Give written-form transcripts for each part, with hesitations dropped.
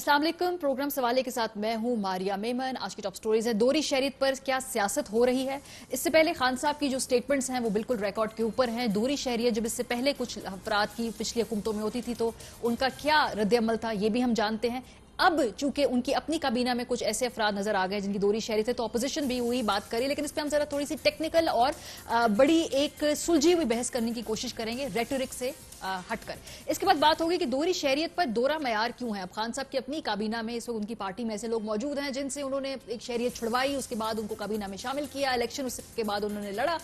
अस्सलाम वालेकुम। प्रोग्राम सवाले के साथ मैं हूं मारिया मेमन। आज की टॉप स्टोरीज है, दोहरी शहरियत पर क्या सियासत हो रही है। इससे पहले खान साहब की जो स्टेटमेंट्स हैं वो बिल्कुल रिकॉर्ड के ऊपर हैं। दोहरी शहरियत जब इससे पहले कुछ अफराद की पिछली हुकूमतों में होती थी तो उनका क्या रद्द-ए-अमल था ये भी हम जानते हैं। अब चूंकि उनकी अपनी काबीना में कुछ ऐसे अफराद नजर आ गए जिनकी दोहरी शहरियत है तो अपोजिशन भी हुई बात करी, लेकिन इस पर हम जरा थोड़ी सी टेक्निकल और बड़ी एक सुलझी हुई बहस करने की कोशिश करेंगे रेटोरिक से हटकर। इसके बाद बात होगी कि दोहरी शहरियत पर दोहरा मयार क्यों है। अब खान साहब की अपनी काबीना में इस वक्त उनकी पार्टी में ऐसे लोग मौजूद हैं जिनसे उन्होंने एक शहरियत छुड़वाई, उसके बाद उनको काबीना में शामिल किया, इलेक्शन उसके बाद उन्होंने लड़ा,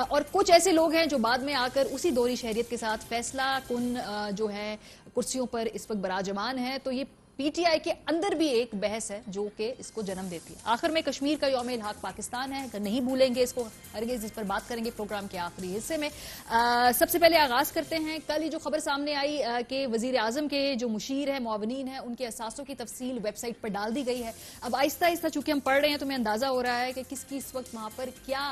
और कुछ ऐसे लोग हैं जो बाद में आकर उसी दोहरी शहरियत के साथ फैसला कुन जो है कुर्सियों पर इस वक्त बराजमान है। तो ये पीटीआई के अंदर भी एक बहस है जो कि इसको जन्म देती है। आखिर में कश्मीर का यौम इल्हाक पाकिस्तान है, अगर नहीं भूलेंगे इसको हरगिज़, इस पर बात करेंगे प्रोग्राम के आखिरी हिस्से में। सबसे पहले आगाज करते हैं, कल ये जो खबर सामने आई कि वजीर आजम के जो मुशीर है मुआवनीन है उनके असासों की तफसील वेबसाइट पर डाल दी गई है। अब आहिस्ता आहिस्ता चूंकि हम पढ़ रहे हैं तो हमें अंदाजा हो रहा है कि किसकी इस वक्त वहां पर क्या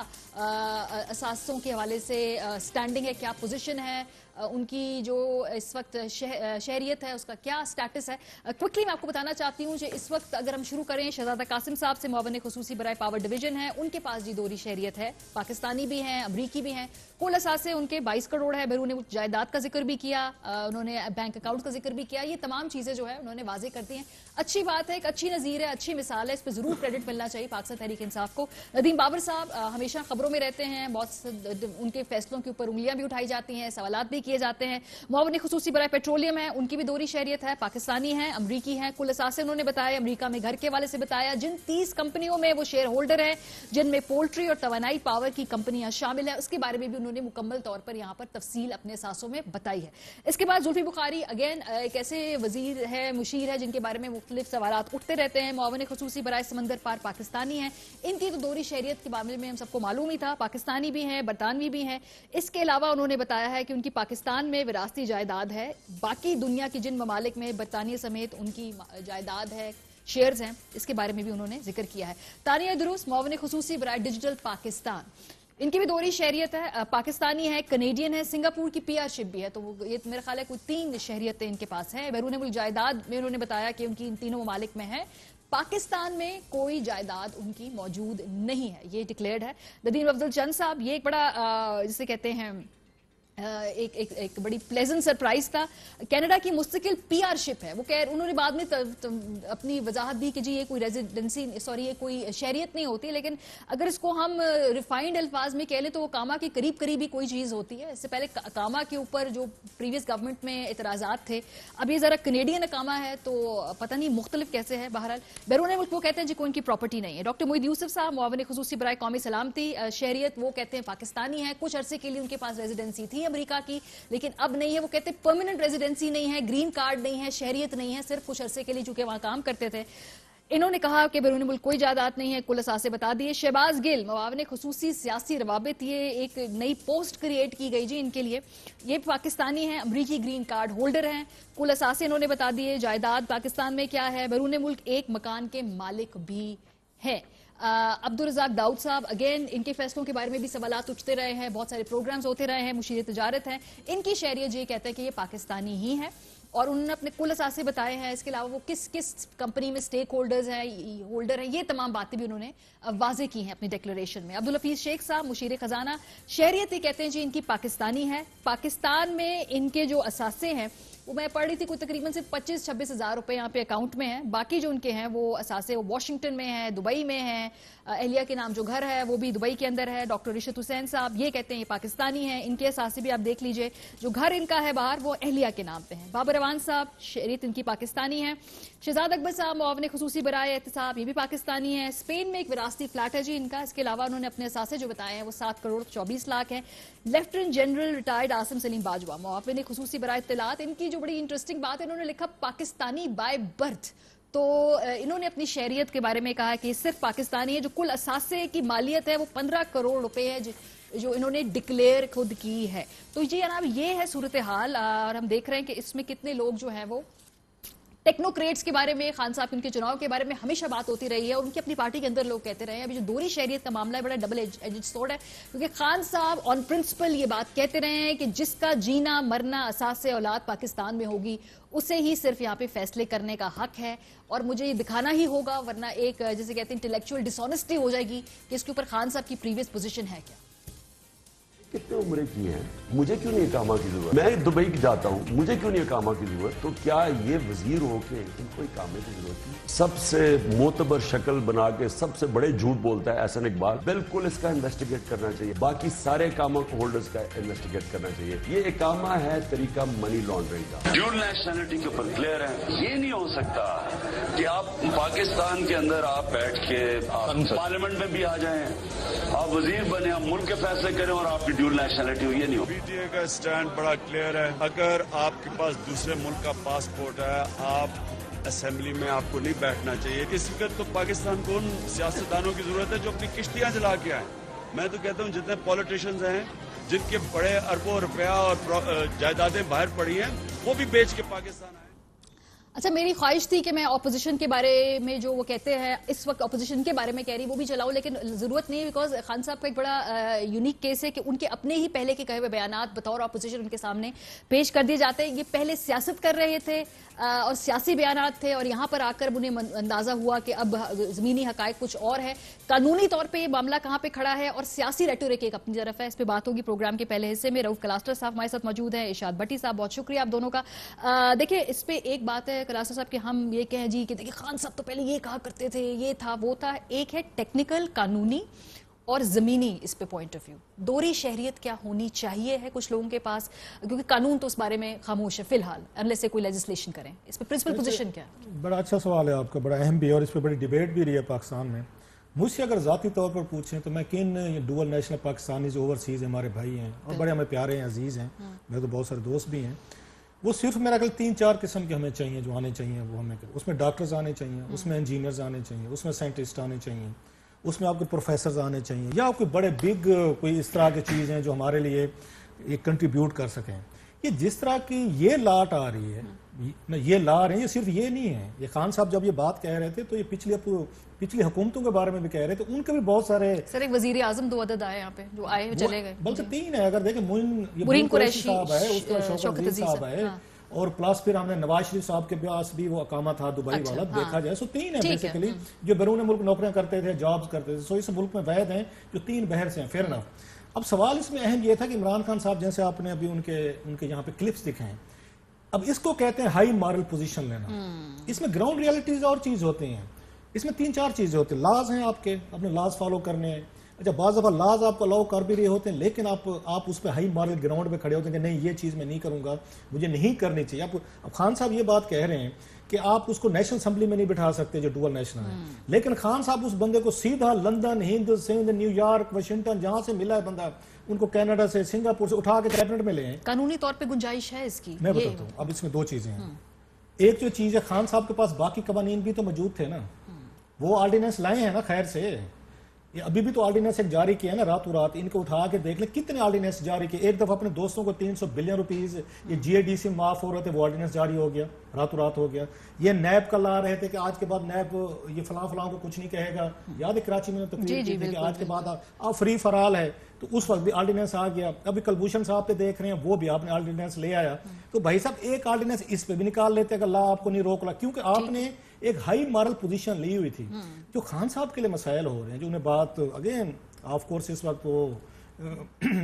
असासों के हवाले से स्टैंडिंग है, क्या पोजिशन है, उनकी जो इस वक्त शहरियत है उसका क्या स्टेटस है। क्विकली मैं आपको बताना चाहती हूँ कि इस वक्त अगर हम शुरू करें, शहजादा कासिम साहब से मुआवन खुसूसी बराए पावर डिवीजन है, उनके पास जी दोहरी शहरियत है, पाकिस्तानी भी हैं, अमरीकी भी हैं। कुल असासे उनके 22 करोड़ है। बैरून जायदाद का जिक्र भी किया, उन्होंने बैंक अकाउंट का जिक्र भी किया। ये तमाम चीजें जो है उन्होंने वाजे कर दी हैं। अच्छी बात है, एक अच्छी नजीर है, अच्छी मिसाल है, इस पर जरूर क्रेडिट मिलना चाहिए पाकिस्तान तहरीक इंसाफ को। नदीम बाबर साहब हमेशा खबरों में रहते हैं, बहुत उनके फैसलों के ऊपर उंगलियां भी उठाई जाती हैं, सवालात भी किए जाते हैं। मुआवन खुसूसी बराए पेट्रोलियम है, उनकी भी दोहरी शहरियत है, पाकिस्तानी है, अमरीकी है। कुल असासे उन्होंने बताया, अमरीका में घर के हवाले से बताया, जिन 30 कंपनियों में वो शेयर होल्डर है जिनमें पोल्ट्री और तवानाई पावर की कंपनियां शामिल है, उसके बारे में भी उन्होंने मुकम्मल तौर पर यहां पर तफसील अपने असासों में बताई है। इसके बाद जुल्फी बुखारी अगेन एक ऐसे वजीर है, मुशीर है, जिनके बारे में मुख्तलिफ सवालात उठते रहते हैं। मुआवन खुसूसी बराए समंदर पार पाकिस्तानी है, इनकी तो दोहरी शहरियत के बारे में हम सबको मालूम ही था, पाकिस्तानी भी हैं, बरतानवी भी हैं। इसके अलावा उन्होंने बताया है कि उनकी पाकिस्तान में विरासती जायदाद है, बाकी दुनिया की जिन ममालिक में बरतानिया समेत उनकी जायदाद है, शेयर्स हैं, इसके बारे में भी उन्होंने जिक्र किया है। तानिया दुरुस्त मुआवन खुसूसी बराए डिजिटल पाकिस्तान, इनकी भी दोहरी शहरियत है, पाकिस्तानी है, कनेडियन है, सिंगापुर की पीआरशिप भी है, तो ये मेरा ख्याल है कोई 3 शहरियतें इनके पास हैं। बैरून मुल्क जायदाद में उन्होंने बताया कि उनकी इन तीनों ममालिक में है, पाकिस्तान में कोई जायदाद उनकी मौजूद नहीं है, ये डिक्लेयर्ड है। नदीम अफजल चंद साहब, ये एक बड़ा जिसे कहते हैं एक बड़ी प्लेजेंट सरप्राइज था। कनाडा की मुस्तकिल पीआरशिप है, वो उन्होंने बाद में अपनी वजाहत दी कि जी ये कोई रेजिडेंसी ये कोई शहरियत नहीं होती, लेकिन अगर इसको हम रिफाइंड अल्फाज में कह लें तो वो कामा के करीब करीब ही कोई चीज़ होती है। इससे पहले कामा के ऊपर जो प्रीवियस गवर्नमेंट में इतराज़ात थे, अब ये ज़रा कनेडियन कामा है तो पता नहीं मुख्तलिफ कैसे है। बहरहाल बैरून मुल्क वो कहते हैं जी कोई उनकी प्रॉपर्टी नहीं है। डॉक्टर मोईद यूसुफ साहब मुआवन खुसूसी बराए कौमी सलामती शहरियत, वो कहते हैं पाकिस्तानी है, कुछ अरसे के लिए उनके पास रेजिडेंसी थी अमेरिका की लेकिन अब नहीं है। वो कहते परमानेंट रेजिडेंसी नहीं है, ग्रीन कार्ड नहीं है, शहरियत नहीं है, सिर्फ कुछ अरसे के लिए चूंकि वहां काम करते थे। इन्होंने कहा कि बैरून मुल्क कोई जायदाद नहीं है, कुल असासे बता दिए। शहबाज गिल मुआवन खुसूसी सियासी रवाबित, ये एक नई पोस्ट क्रिएट की गई जी इनके लिए। ये पाकिस्तानी है, अमरीकी ग्रीन कार्ड होल्डर हैं, कुल असासे इन्होंने बता दिए। जायदाद पाकिस्तान में क्या है, बैरून मुल्क एक मकान के मालिक भी है। अब्दुल रज़ाक दाऊद साहब अगेन इनके फैसलों के बारे में भी सवालात उठते रहे हैं, बहुत सारे प्रोग्राम्स होते रहे हैं, मुशीर तिजारत हैं। इनकी शहरियत ये कहते हैं कि ये पाकिस्तानी ही है और उन्होंने अपने कुल असासे बताए हैं। इसके अलावा वो किस किस कंपनी में स्टेक होल्डर हैं, ये तमाम बातें भी उन्होंने वाजे की हैं अपनी डिक्लेरेशन में। अब्दुल हफीज शेख साहब मुशीर खजाना, शहरियत ये कहते हैं जी इनकी पाकिस्तानी है, पाकिस्तान में इनके जो असासे हैं वो मैं पढ़ रही थी कोई तकरीबन सिर्फ 25-26 हज़ार रुपए यहाँ पे अकाउंट में है, बाकी जो उनके हैं वो असासे वो वाशिंगटन में है, दुबई में है, एहलिया के नाम जो घर है वो भी दुबई के अंदर है। डॉक्टर रिशत हुसैन साहब ये कहते हैं ये पाकिस्तानी हैं, इनके असासे भी आप देख लीजिए, जो घर इनका है बाहर वो एहलिया के नाम पे है। बाबर रवान साहब शहरियत इनकी पाकिस्तानी है। शहजाद अकबर साहब मुआवन खुसूसी बराए एहतिसाब, ये भी पाकिस्तानी है। स्पेन में एक विरासती फ्लैट है जी इनका। इसके अलावा उन्होंने अपने असासे जो बताए हैं वो 7 करोड़ 24 लाख है। Lieutenant general retired Asim Saleem Bajwa मुआवन खुसूसी बराए इत्तलात, इनकी जो बड़ी इंटरेस्टिंग बात है, इन्होंने लिखा पाकिस्तानी बाय बर्थ। तो इन्होंने अपनी शहरियत के बारे में कहा कि सिर्फ पाकिस्तानी है। जो कुल असासे की मालियत है वो 15 करोड़ रुपए है जो इन्होंने डिक्लेयर खुद की है। तो जी जनाब ये है सूरत हाल और हम देख रहे हैं कि इसमें कितने लोग जो हैं वो टेक्नोक्रेट्स के बारे में, खान साहब के उनके चुनाव के बारे में हमेशा बात होती रही है और उनकी अपनी पार्टी के अंदर लोग कहते रहे हैं। अभी जो दोहरी शहरियत का मामला है बड़ा डबल एजेड स्वॉर्ड है, क्योंकि खान साहब ऑन प्रिंसिपल ये बात कहते रहे हैं कि जिसका जीना मरना असासे औलाद पाकिस्तान में होगी उसे ही सिर्फ यहाँ पे फैसले करने का हक है और मुझे ये दिखाना ही होगा, वरना एक जैसे कहते हैं इंटेलेक्चुअल डिसऑनेस्टी हो जाएगी कि इसके ऊपर खान साहब की प्रीवियस पोजीशन है क्या। कितने उम्रें की हैं, मुझे क्यों नहीं इकामा की जरूरत? मैं दुबई जाता हूँ, मुझे क्यों नहीं इकामा की जरूरत? तो क्या ये वजीर हो के इनको इकामे की जरूरत है? सबसे मोतबर शक्ल बना के सबसे बड़े झूठ बोलता है एहसन इकबाल, बिल्कुल इसका इन्वेस्टिगेट करना चाहिए। बाकी सारे इकामा होल्डर्स का इन्वेस्टिगेट करना चाहिए। ये इकामा है तरीका मनी लॉन्ड्रिंग का। ड्यूल नेशनलिटी के ऊपर क्लियर है। ये नहीं हो सकता कि आप पाकिस्तान के अंदर आप बैठ के पार्लियामेंट में भी आ जाएं, आप वजीर बने, आप मुल्क के फैसले करें और आपकी ड्यूल नेशनलिटी हो, ये नहीं हो। पीटीए का स्टैंड बड़ा क्लियर है। अगर आपके पास दूसरे मुल्क का पासपोर्ट है, आप असेंबली में आपको नहीं बैठना चाहिए। इस वक्त तो पाकिस्तान को उन सियासतदानों की जरूरत है जो अपनी किश्तियां जला के आए। मैं तो कहता हूँ जितने पॉलिटिशियंस हैं जिनके बड़े अरबों रुपया और जायदादें बाहर पड़ी हैं, वो भी बेच के पाकिस्तान आए। अच्छा, मेरी ख्वाहिश थी कि मैं ऑपोजिशन के बारे में जो वो कहते हैं इस वक्त ऑपोजिशन के बारे में कह रही वो भी चलाऊं, लेकिन जरूरत नहीं है, बिकॉज खान साहब का एक बड़ा यूनिक केस है कि उनके अपने ही पहले के कहे हुए बयानात बतौर ऑपोजिशन उनके सामने पेश कर दिए जाते हैं। ये पहले सियासत कर रहे थे और सियासी बयानात थे और यहाँ पर आकर उन्हें अंदाजा हुआ कि अब जमीनी हकायक कुछ और है, कानूनी तौर पर यह मामला कहाँ पे खड़ा है और सियासी रेटोरिक एक अपनी तरफ है। इस पर बात होगी प्रोग्राम के पहले हिस्से में। रऊफ कलास्टर साहब हमारे साथ मौजूद है, इरशाद भट्टी साहब, बहुत शुक्रिया आप दोनों का। देखिए, इस पे एक बात है कलास्टर साहब कि हम ये कहें जी कि देखिए खान साहब तो पहले ये कहा करते थे, ये था वो था। एक है टेक्निकल, कानूनी और जमीनी, इस पे पॉइंट ऑफ व्यू। दोहरी शहरियत क्या होनी चाहिए है कुछ लोगों के पास, क्योंकि कानून तो उस बारे में खामोश है फिलहाल, अनलेस से कोई लेजिस्लेशन करें। इस पे प्रिंसिपल पोजीशन क्या है? बड़ा अच्छा सवाल है आपका, बड़ा अहम भी है और इस पे बड़ी डिबेट भी रही है पाकिस्तान में। मुझसे अगर ज़ाती तौर पर पूछें तो मैं किन डुअल नेशनल पाकिस्तानी जो ओवरसीज़ हमारे भाई हैं और बड़े हमें प्यारे हैं, अजीज़ हैं, मेरे तो बहुत सारे दोस्त भी हैं, वो सिर्फ मेरा ख्याल 3-4 किस्म के हमें चाहिए जो आने चाहिए। वो हमें उसमें डॉक्टर्स आने चाहिए, उसमें इंजीनियर्स आने चाहिए, उसमें साइंटिस्ट आने चाहिए, उसमें आपके प्रोफेसर्स आने चाहिए, या आपके बड़े बिग कोई इस तरह की चीज़ हैं जो हमारे लिए ये कंट्रीब्यूट कर सकें। ये जिस तरह की ये लाट आ रही है, ये ला रहे हैं, ये सिर्फ ये नहीं है। ये खान साहब जब ये बात कह रहे थे तो ये पिछली हुकूमतों के बारे में भी कह रहे थे, उनके भी बहुत सारे। सर, एक वजीर आजम 2 अदद आए यहाँ पे, जो आए चले गए, बल्कि 3 है। अगर देखें मुइन कुरैशी साहब है, उसका शौकत अजीज साहब है, और प्लस फिर हमने नवाज शरीफ साहब के पास भी वो अकामा था दुबई वाला, देखा जाए सो 3 है बेसिकली जो बैरून मुल्क नौकरियां करते थे, जॉब्स करते थे। सो इस मुल्क में वैध हैं जो 3 बहर से हैं, फेयर ना। अब सवाल इसमें अहम ये था कि इमरान खान साहब जैसे आपने अभी उनके यहाँ पे क्लिप्स दिखे हैं, अब इसको कहते हैं हाई मॉरल पोजीशन लेना। इसमें ग्राउंड रियलिटीज और चीज होती हैं, इसमें 3-4 चीजें होती हैं। लॉज हैं आपके, अपने लॉज फॉलो करने हैं। अच्छा, बाज़ दफ़ा लॉज आपको अलाउ कर भी रहे होते हैं, लेकिन आप उस पर हाई मॉरल ग्राउंड पे खड़े होते हैं कि नहीं ये चीज़ मैं नहीं करूँगा, मुझे नहीं करनी चाहिए। अब खान साहब ये बात कह रहे हैं कि आप उसको नेशनल असेंबली में नहीं बिठा सकते जो डुअल नेशनल है, लेकिन खान साहब उस बंदे को सीधा London, Hind, Sindh, New York, Washington, जहाँ से मिला है बंदा, उनको कनाडा से, सिंगापुर से उठा के कैबिनेट में ले आए। कानूनी तौर पे गुंजाइश है इसकी? मैं बताता हूँ। अब इसमें 2 चीजें हैं। एक जो चीज है, खान साहब के पास बाकी कवानीन भी तो मौजूद थे ना, वो ऑर्डिनेंस लाए हैं ना, खैर से ये अभी भी तो ऑर्डिनेंस एक जारी किया है ना रातों रात। इनको उठा के देख ले कितने ऑर्डिनेंस जारी किए। एक दफा अपने दोस्तों को 300 बिलियन रुपीस ये जीएडीसी में माफ हो रहे थे, वो ऑर्डिनेंस जारी हो गया, रातों रात हो गया। ये नैब का ला रहे थे कि आज के बाद नैब ये फलां को कुछ नहीं कहेगा। याद है कराची में तकरीर की थी कि आज के बाद आप फ्री फराल है, तो उस वक्त भी ऑर्डिनेंस आ गया। अभी कलभूषण साहब पे देख रहे हैं, वो भी आपने ऑर्डिनेंस ले आया। तो भाई साहब एक ऑर्डिनेंस इस पे भी निकाल लेते अगर ला आपको नहीं रोक रहा, क्योंकि आपने एक हाई मॉरल पोजीशन ली हुई थी। जो खान साहब के लिए मसाइल हो रहे हैं, जो उन्हें बात अगेन ऑफ कोर्स इस वक्त वो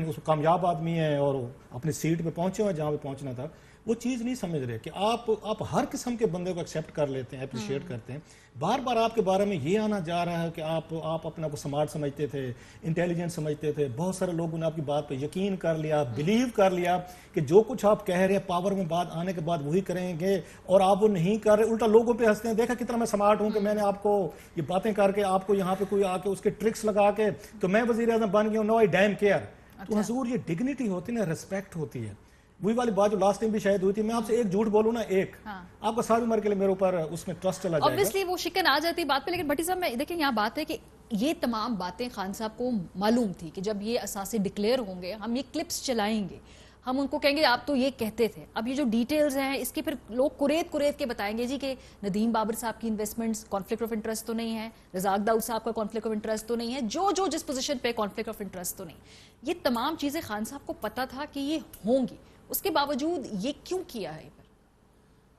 उस कामयाब आदमी है और अपनी सीट पे पहुंचे हुए जहां पे पहुंचना था, वो चीज़ नहीं समझ रहे कि आप हर किस्म के बंदे को एक्सेप्ट कर लेते हैं, अप्रिशिएट करते हैं। बार बार आपके बारे में ये आना जा रहा है कि आप अपने आप को स्मार्ट समझते थे, इंटेलिजेंट समझते थे। बहुत सारे लोगों ने आपकी बात पे यकीन कर लिया, बिलीव कर लिया कि जो कुछ आप कह रहे हैं पावर में बाद आने के बाद वही करेंगे, और आप वो नहीं कर रहे, उल्टा लोगों पे हंसते हैं। देखा कितना मैं स्मार्ट हूं कि मैंने आपको ये बातें करके आपको यहाँ पे कोई आके उसके ट्रिक्स लगा के तो मैं वजीर आज़म बन गया, नो आई डैम केयर। तो हजूर ये डिग्निटी होती है ना, रिस्पेक्ट होती है। वही वाली बात जो लास्ट टाइम भी शायद हुई थी। मैं आपसे एक झूठ बोलूं ना, आपका सारी उम्र के लिए मेरे ऊपर उसमें ट्रस्ट चला जाएगा। ऑब्वियसली वो शिकन आ जाती बात पे। लेकिन भट्टी साहब, मैं देखिए यहाँ बात है कि ये तमाम बातें खान साहब को मालूम थी कि जब ये असासे डिक्लेयर होंगे हम ये क्लिप्स चलाएंगे। ہم ان کو کہیں گے آپ تو یہ کہتے تھے. اب یہ جو ڈیٹیلز ہیں اس کے پھر لوگ قریت کے بتائیں گے جی کہ ندیم بابر صاحب کی انویسٹمنٹس کانفلکٹ آف انٹرسٹ تو نہیں ہے, رزاق داؤد صاحب کا کانفلکٹ آف انٹرسٹ تو نہیں ہے, جو جس پوزیشن پہ کانفلکٹ آف انٹرسٹ تو نہیں. یہ تمام چیزیں خان صاحب کو پتا تھا کہ یہ ہوں گی, اس کے باوجود یہ کیوں کیا ہے؟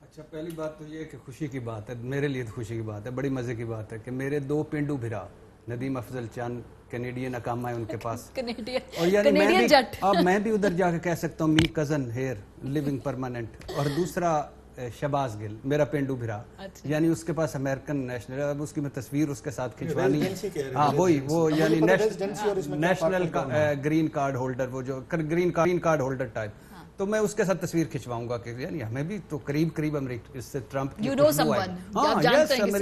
اچھا, پہلی بات تو یہ کہ خوشی کی بات ہے, میرے لیے تو خوشی کی بات ہے, بڑی مزے کی بات ہے کہ میرے 2 پینڈو بھرا ندیم افضل چند کینیڈین اقامہ ہے ان کے پاس, اور یعنی اب میں بھی ادھر جا کے کہہ سکتا ہوں می کزن ہیئر لیونگ پرماننٹ, اور دوسرا شہباز گل میرا پینڈو بھرا, یعنی اس کے پاس امریکن نیشنل, اب اس کی میں تصویر اس کے ساتھ کھنچوانی ہے, ہاں وہی وہ یعنی نیشنل گرین کارڈ ہولڈر, وہ جو گرین کارڈ ہولڈر ٹائپ, تو میں اس کے ساتھ تصویر کھنچواؤں گا کہ یعنی ہمیں بھی تو قریب امریکہ اس سے ٹرمپ کی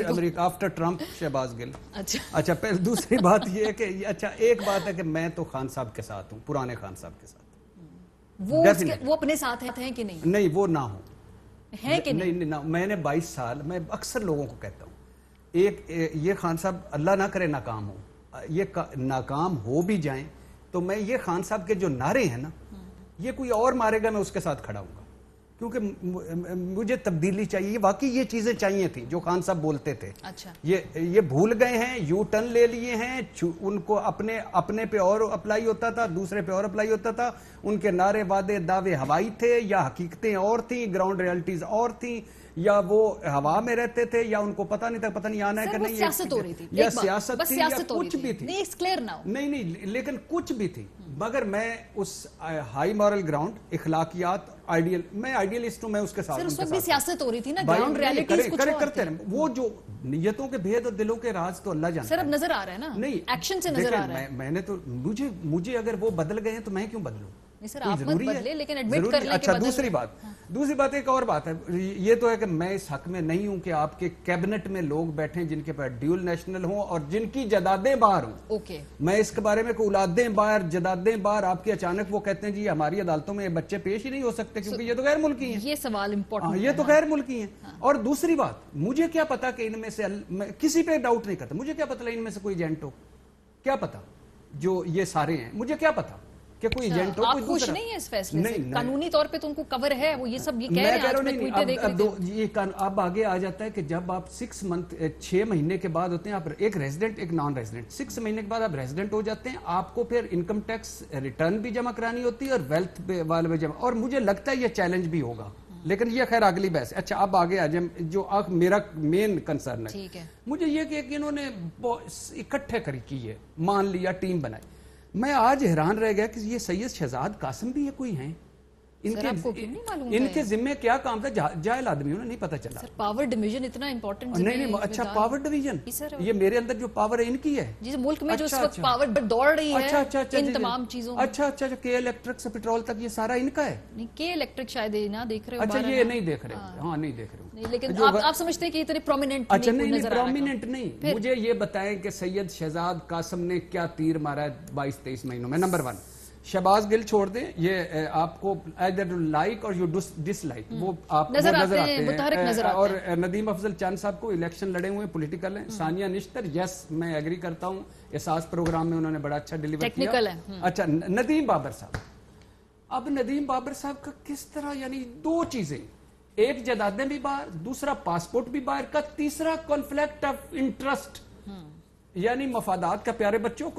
امریکہ آفٹر ٹرمپ شہباز گل. اچھا, پھر دوسری بات یہ ہے کہ اچھا ایک بات ہے کہ میں تو خان صاحب کے ساتھ ہوں, پرانے خان صاحب کے ساتھ. وہ اپنے ساتھ ہیں کہ نہیں؟ نہیں, وہ نہ ہوں ہے کہ نہیں. میں نے 22 سال, میں اکثر لوگوں کو کہتا ہوں یہ خان صاحب اللہ نہ کرے ناکام ہو, یہ ناکام ہو بھی جائیں تو میں یہ خان صاحب کے جو نعرے ہیں نا, یہ کوئی اور مارے گا میں اس کے ساتھ کھڑا ہوں گا, کیونکہ مجھے تبدیلی چاہیے. واقعی یہ چیزیں چاہیے تھی جو خان صاحب بولتے تھے. اچھا, یہ بھول گئے ہیں, یو ٹرن لے لیے ہیں, ان کو اپنے پہ اور اپلائی ہوتا تھا, دوسرے پہ اور اپلائی ہوتا تھا. ان کے نعرے وعدے دعوے ہوائی تھے یا حقیقتیں اور تھیں, گراؤنڈ ریالٹیز اور تھیں, یا وہ ہوا میں رہتے تھے, یا ان کو پتہ نہیں تھا, پتہ نہیں آنا ہے کہ نہیں, سیاست ہو رہی تھی, یا سیاست تھی, یا کچھ بھی تھی. نہیں, لیکن کچھ بھی تھی, مگر میں اس ہائی مورل گراؤنڈ, اخلاقیات, آئیڈیل, میں آئیڈیلسٹ ہوں, میں اس کے ساتھ. اس وقت بھی سیاست ہو رہی تھی نا, گراؤنڈ ریالٹیز کچھ اور کرتے ہیں. وہ جو نیتوں کے بھید اور دلوں کے راز تو اللہ جانتا ہے. سر اب نظر آ رہا ہے نا, نہیں ایکشن سے نظر آ رہا ہے. میں نے تو مجھے اگر وہ بدل گئے ہیں تو میں کیوں بدلوں؟ سر آپ مت بدلے, لیکن ایڈمٹ کر لیں. اچھا, دوسری بات ایک اور بات ہے, یہ تو ہے کہ میں اس حق میں نہیں ہوں کہ آپ کے کیبنٹ میں لوگ بیٹھیں جن کے پاس ڈیول نیشنل ہوں اور جن کی جدادیں باہر ہوں. اوکے, میں اس کے بارے میں کہ اولادیں باہر, جدادیں باہر, آپ کے اچانک وہ کہتے ہیں جی ہماری عدالتوں میں یہ بچے پیش ہی نہیں ہو سکتے کیونکہ یہ تو غیر ملکی ہیں. یہ سوال امپورٹنٹ ہے, یہ تو غیر ملکی ہیں. اور دوسری بات, مجھے کیا پتا کہ ان میں سے, میں کسی پہ ڈاؤٹ نہیں کرتا, مجھے کیا پتا ان میں سے کوئی ایجنٹ ہو, کیا پتا جو یہ سارے ہیں, مجھے کیا پتا کہ کوئی ایجنٹ ہو. آپ خوش نہیں ہیں اس فیصلے سے؟ قانونی طور پہ تو ان کو کور ہے, وہ یہ سب یہ کہہ رہے ہیں. اب آگے آ جاتا ہے کہ جب آپ 6 مہینے کے بعد ہوتے ہیں, آپ ایک ریزیڈنٹ ایک نان ریزیڈنٹ, 6 مہینے کے بعد آپ ریزیڈنٹ ہو جاتے ہیں, آپ کو پھر انکم ٹیکس ریٹرن بھی جمع کرانی ہوتی ہے اور ویلتھ والے بھی جمع, اور مجھے لگتا ہے یہ چیلنج بھی ہوگا, لیکن یہ خیر اگلی بحث. اچھا, اب آگے آ جائیں, جو میرا مین کنسرن ہے, مجھے یہ کہ انہوں نے اکٹھے کی ہے, مان لیا, ٹیم بنائی. میں آج حیران رہ گیا کہ یہ سید شہزاد قاسم بھی یہ کوئی ہیں, ان کے ذمے کیا کام تھا, جاہل آدمی انہیں نہیں پتا چلا. پاور ڈویژن اتنا امپورٹنٹ نہیں. اچھا, پاور ڈویژن, یہ میرے اندر جو پاور ہے ان کی ہے, جس ملک میں جو اس وقت پاور دوڑ رہی ہے ان تمام چیزوں. اچھا, کے الیکٹرک سے پٹرول تک یہ سارا ان کا ہے. نہیں, کے الیکٹرک شاید نہ دیکھ رہے ہو. اچھا, یہ نہیں دیکھ رہے, ہاں نہیں دیکھ رہے, لیکن آپ سمجھتے ہیں کہ اتنے پرومیننٹ. اچھا, نہیں پرومیننٹ نہیں. مجھے یہ بتائیں کہ سید شہزاد قاسم نے کیا تیر مارا ہے 22-23 مہینوں میں. نمبر 1, شہباز گل چھوڑ دیں, یہ آپ کو either لائک اور یو ڈس لائک, وہ آپ نظر آتے ہیں, اور ندیم افضل چند صاحب کو الیکشن لڑے ہوئے پولیٹیکل ہیں. ثانیہ نشتر, یس میں ایگری کرتا ہوں, احساس پروگرام میں انہوں نے بڑا اچھا ڈیلیور کیا. اچھا, ندیم بابر صاحب, اب ندیم بابر صاحب کا کس طرح, یعنی 2 چیزیں, ایک جدادیں بھی باہر, دوسرا پاسپورٹ بھی باہر کا, تیسرا کانفلکٹ آف انٹرسٹ, یعنی مفادات کا. پیارے بچوں,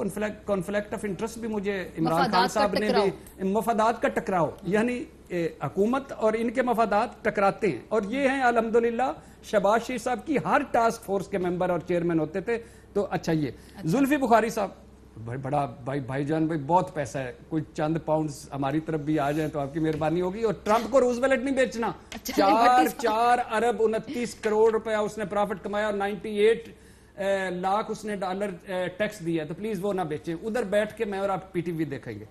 کانفلکٹ آف انٹرسٹ بھی مجھے عمران خان صاحب نے بھی, مفادات کا ٹکراؤ, یعنی حکومت اور ان کے مفادات ٹکراتے ہیں, اور یہ ہیں الحمدللہ شہباز شریف صاحب کی ہر ٹاسک فورس کے ممبر اور چیئرمین ہوتے تھے. تو اچھا, یہ زلفی بخاری صاحب, بڑا بھائی جان بھائی, بہت پیسہ ہے, کوئی چند پاؤنڈز ہماری طرف بھی آ جائیں تو آپ کی مہربانی ہوگی. اور ٹرمپ کو روزویلٹ نہیں بیچنا, 4 ارب 29 کروڑ روپیہ اس نے پرافٹ کمایا, اور 98 لاکھ اس نے ڈالر ٹیکس دیا, تو پلیز وہ نہ بیچیں. ادھر بیٹھ کے میں اور آپ پی ٹی وی دیکھیں گے.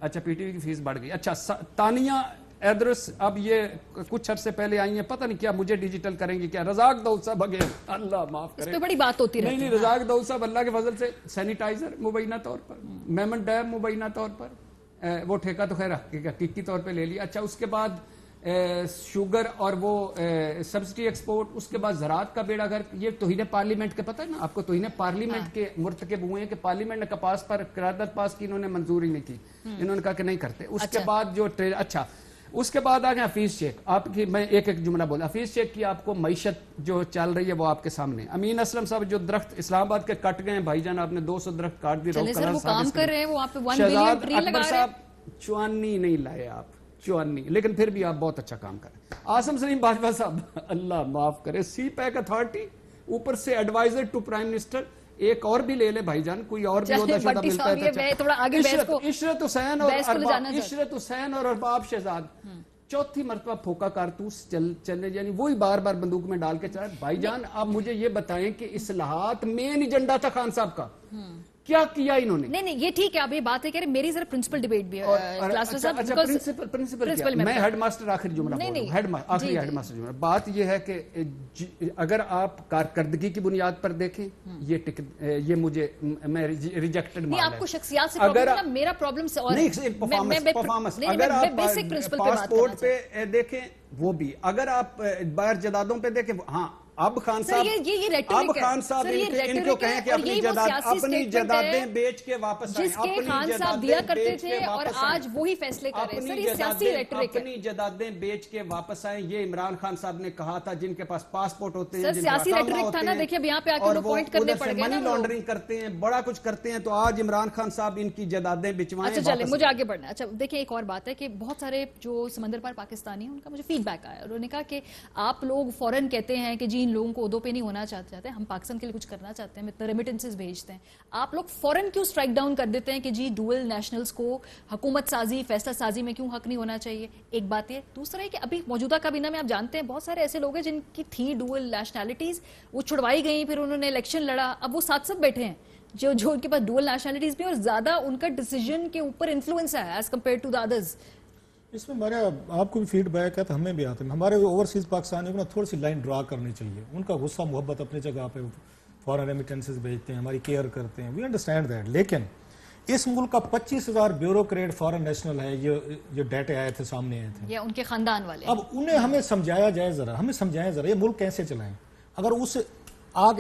اچھا, پی ٹی وی کی فیس بڑھ گئی. اچھا, تانیہ ایدرس اب یہ کچھ عرصے پہلے آئی ہیں, پتہ نہیں کیا مجھے ڈیجیٹل کریں گی کیا. رزاق داؤد صاحب اگین, اللہ معاف کرے, اس پہ بڑی بات ہوتی رہتی ہے. نہیں, رزاق داؤد صاحب اللہ کے فضل سے سینیٹائزر مبینہ طور پر, میمن ڈیم مبینہ طور پر, وہ ٹھیکہ تو خیر حقیقی طور پہ لے لیا. اچھا, اس کے بعد شوگر اور وہ سبسڈی ایکسپورٹ، اس کے بعد زراعت کا بیڑا گھر. یہ توہین پارلیمنٹ کے پتہ ہے نا آپ کو، توہین پارلیمنٹ کے مرتکب ہوئے ہیں کہ پارلیمنٹ نے کپاس پر قرارداد پاس کی، انہوں نے منظوری نہیں کی، انہوں نے کہا کہ نہیں کرتے. اس کے بعد جو اچھا اس کے بعد آ گئے حفیظ شیخ. آپ کی میں ایک جملہ بولا. حفیظ شیخ کی آپ کو معیشت جو چل رہی ہے وہ آپ کے سامنے. امین اسلم صاحب جو درخت اسلام آباد کے کٹ گئے ہیں بھائی جان، آپ نے 200 درخت کاٹ دی. کام کر رہے ہیں وہ، آپ 1 شہزاد بلین ٹری لگا اکبر رہے صاحب چوانی نہیں لائے آپ، چوانی، لیکن پھر بھی آپ بہت اچھا کام کر رہے ہیں. آصم سلیم باجوہ صاحب اللہ معاف کرے، سی پیک اتھارٹی، اوپر سے ایڈوائزر ٹو پرائم منسٹر. ایک اور بھی لے لے بھائی جان، کوئی اور بھی عہدہ شہدہ ملتا ہے. عشرت حسین اور ارباب شہزاد چوتھی مرتبہ پھوکا کارتوس چلنے، یعنی وہی بار بار بندوق میں ڈال کے چلا. بھائی جان آپ مجھے یہ بتائیں کہ اصلاحات مین ایجنڈا تھا خان صاحب کا، کیا کیا انہوں نے؟ نہیں یہ ٹھیک ہے، آپ یہ بات ہے کہ میری ذرا پرنسپل ڈیبیٹ بھی ہے. پرنسپل میں ہیڈ ماسٹر آخری جملہ بول رہا ہوں، آخری ہیڈ ماسٹر جملہ. بات یہ ہے کہ اگر آپ کارکردگی کی بنیاد پر دیکھیں یہ مجھے میں ریجیکٹڈ نہیں. آپ کو شخصیات سے پرابلم ہے، میرا پرابلم سے اور پرفارمنس. اگر آپ پاسپورٹ پہ دیکھیں وہ بھی، اگر آپ باہر جدادوں پہ دیکھیں، ہاں اب خان صاحب ان کو کہیں کہ اپنی جدادیں بیچ کے واپس آئیں، جس کے خان صاحب دیا کرتے تھے اور آج وہی فیصلے کر رہے ہیں. سر یہ سیاسی ریٹرک ہے. اپنی جدادیں بیچ کے واپس آئیں، یہ عمران خان صاحب نے کہا تھا. جن کے پاس پاسپورٹ ہوتے ہیں، سر سیاسی ریٹرک تھا نا. دیکھیں اب یہاں پہ آ کے پوائنٹ کرنے پڑ گئے نا، منی لانڈرنگ کرتے ہیں، بڑا کچھ کرتے ہیں. تو آج عمران خان صاحب ان کی جدادیں بچوائیں. اچھا چلیں مجھے آگے بڑھنا ہے. اچھا دیکھیں ایک اور بات ہے کہ بہت سارے جو سمندر پار پاکستانی ہیں ان کا مجھے فیڈ بیک آیا. انہوں نے کہا کہ آپ لوگ فوراً کہتے ہیں کہ جی ان لوگوں کو عہدوں پہ نہیں ہونا چاہتے ہیں، ہم پاکستان کے لیے کچھ کرنا چاہتے ہیں، اتنا ریمیٹنسز بھیجتے ہیں. آپ لوگ فوراً کیوں اسٹرائک ڈاؤن کر دیتے ہیں کہ جی ڈوئل نیشنلز کو حکومت سازی، فیصلہ سازی میں کیوں حق نہیں ہونا چاہیے؟ ایک بات یہ. دوسرا ہے کہ ابھی موجودہ کابینہ میں آپ جانتے ہیں بہت سارے ایسے لوگ ہیں جن کی تھی ڈوئل نیشنلٹیز، وہ چھڑوائی گئیں، پھر انہوں نے الیکشن لڑا، اب وہ ساتھ ساتھ بیٹھے ہیں جو ان کے پاس ڈوئل نیشنلٹیز بھی اور زیادہ ان کا ڈیسیجن کے اوپر انفلوئنس ہے as compare to the others. اس میں ہمارا آپ کو بھی فیڈ بیک ہے تو ہمیں بھی آتا ہے. ہمارے اوورسیز پاکستانیوں کو تھوڑی سی لائن ڈرا کرنی چاہیے. ان کا غصہ محبت اپنی جگہ پہ، فورن ریمیٹنسز بھیجتے ہیں، ہماری کیئر کرتے ہیں، وی انڈرسٹینڈ دیٹ. لیکن اس ملک کا 25,000 بیوروکریٹ فارن نیشنل ہے، یہ ڈیٹے آئے تھے، سامنے آئے تھے، یا ان کے خاندان والے. اب انہیں ہمیں سمجھایا جائے ذرا، ہمیں سمجھائیں ذرا یہ ملک کیسے چلائیں. اگر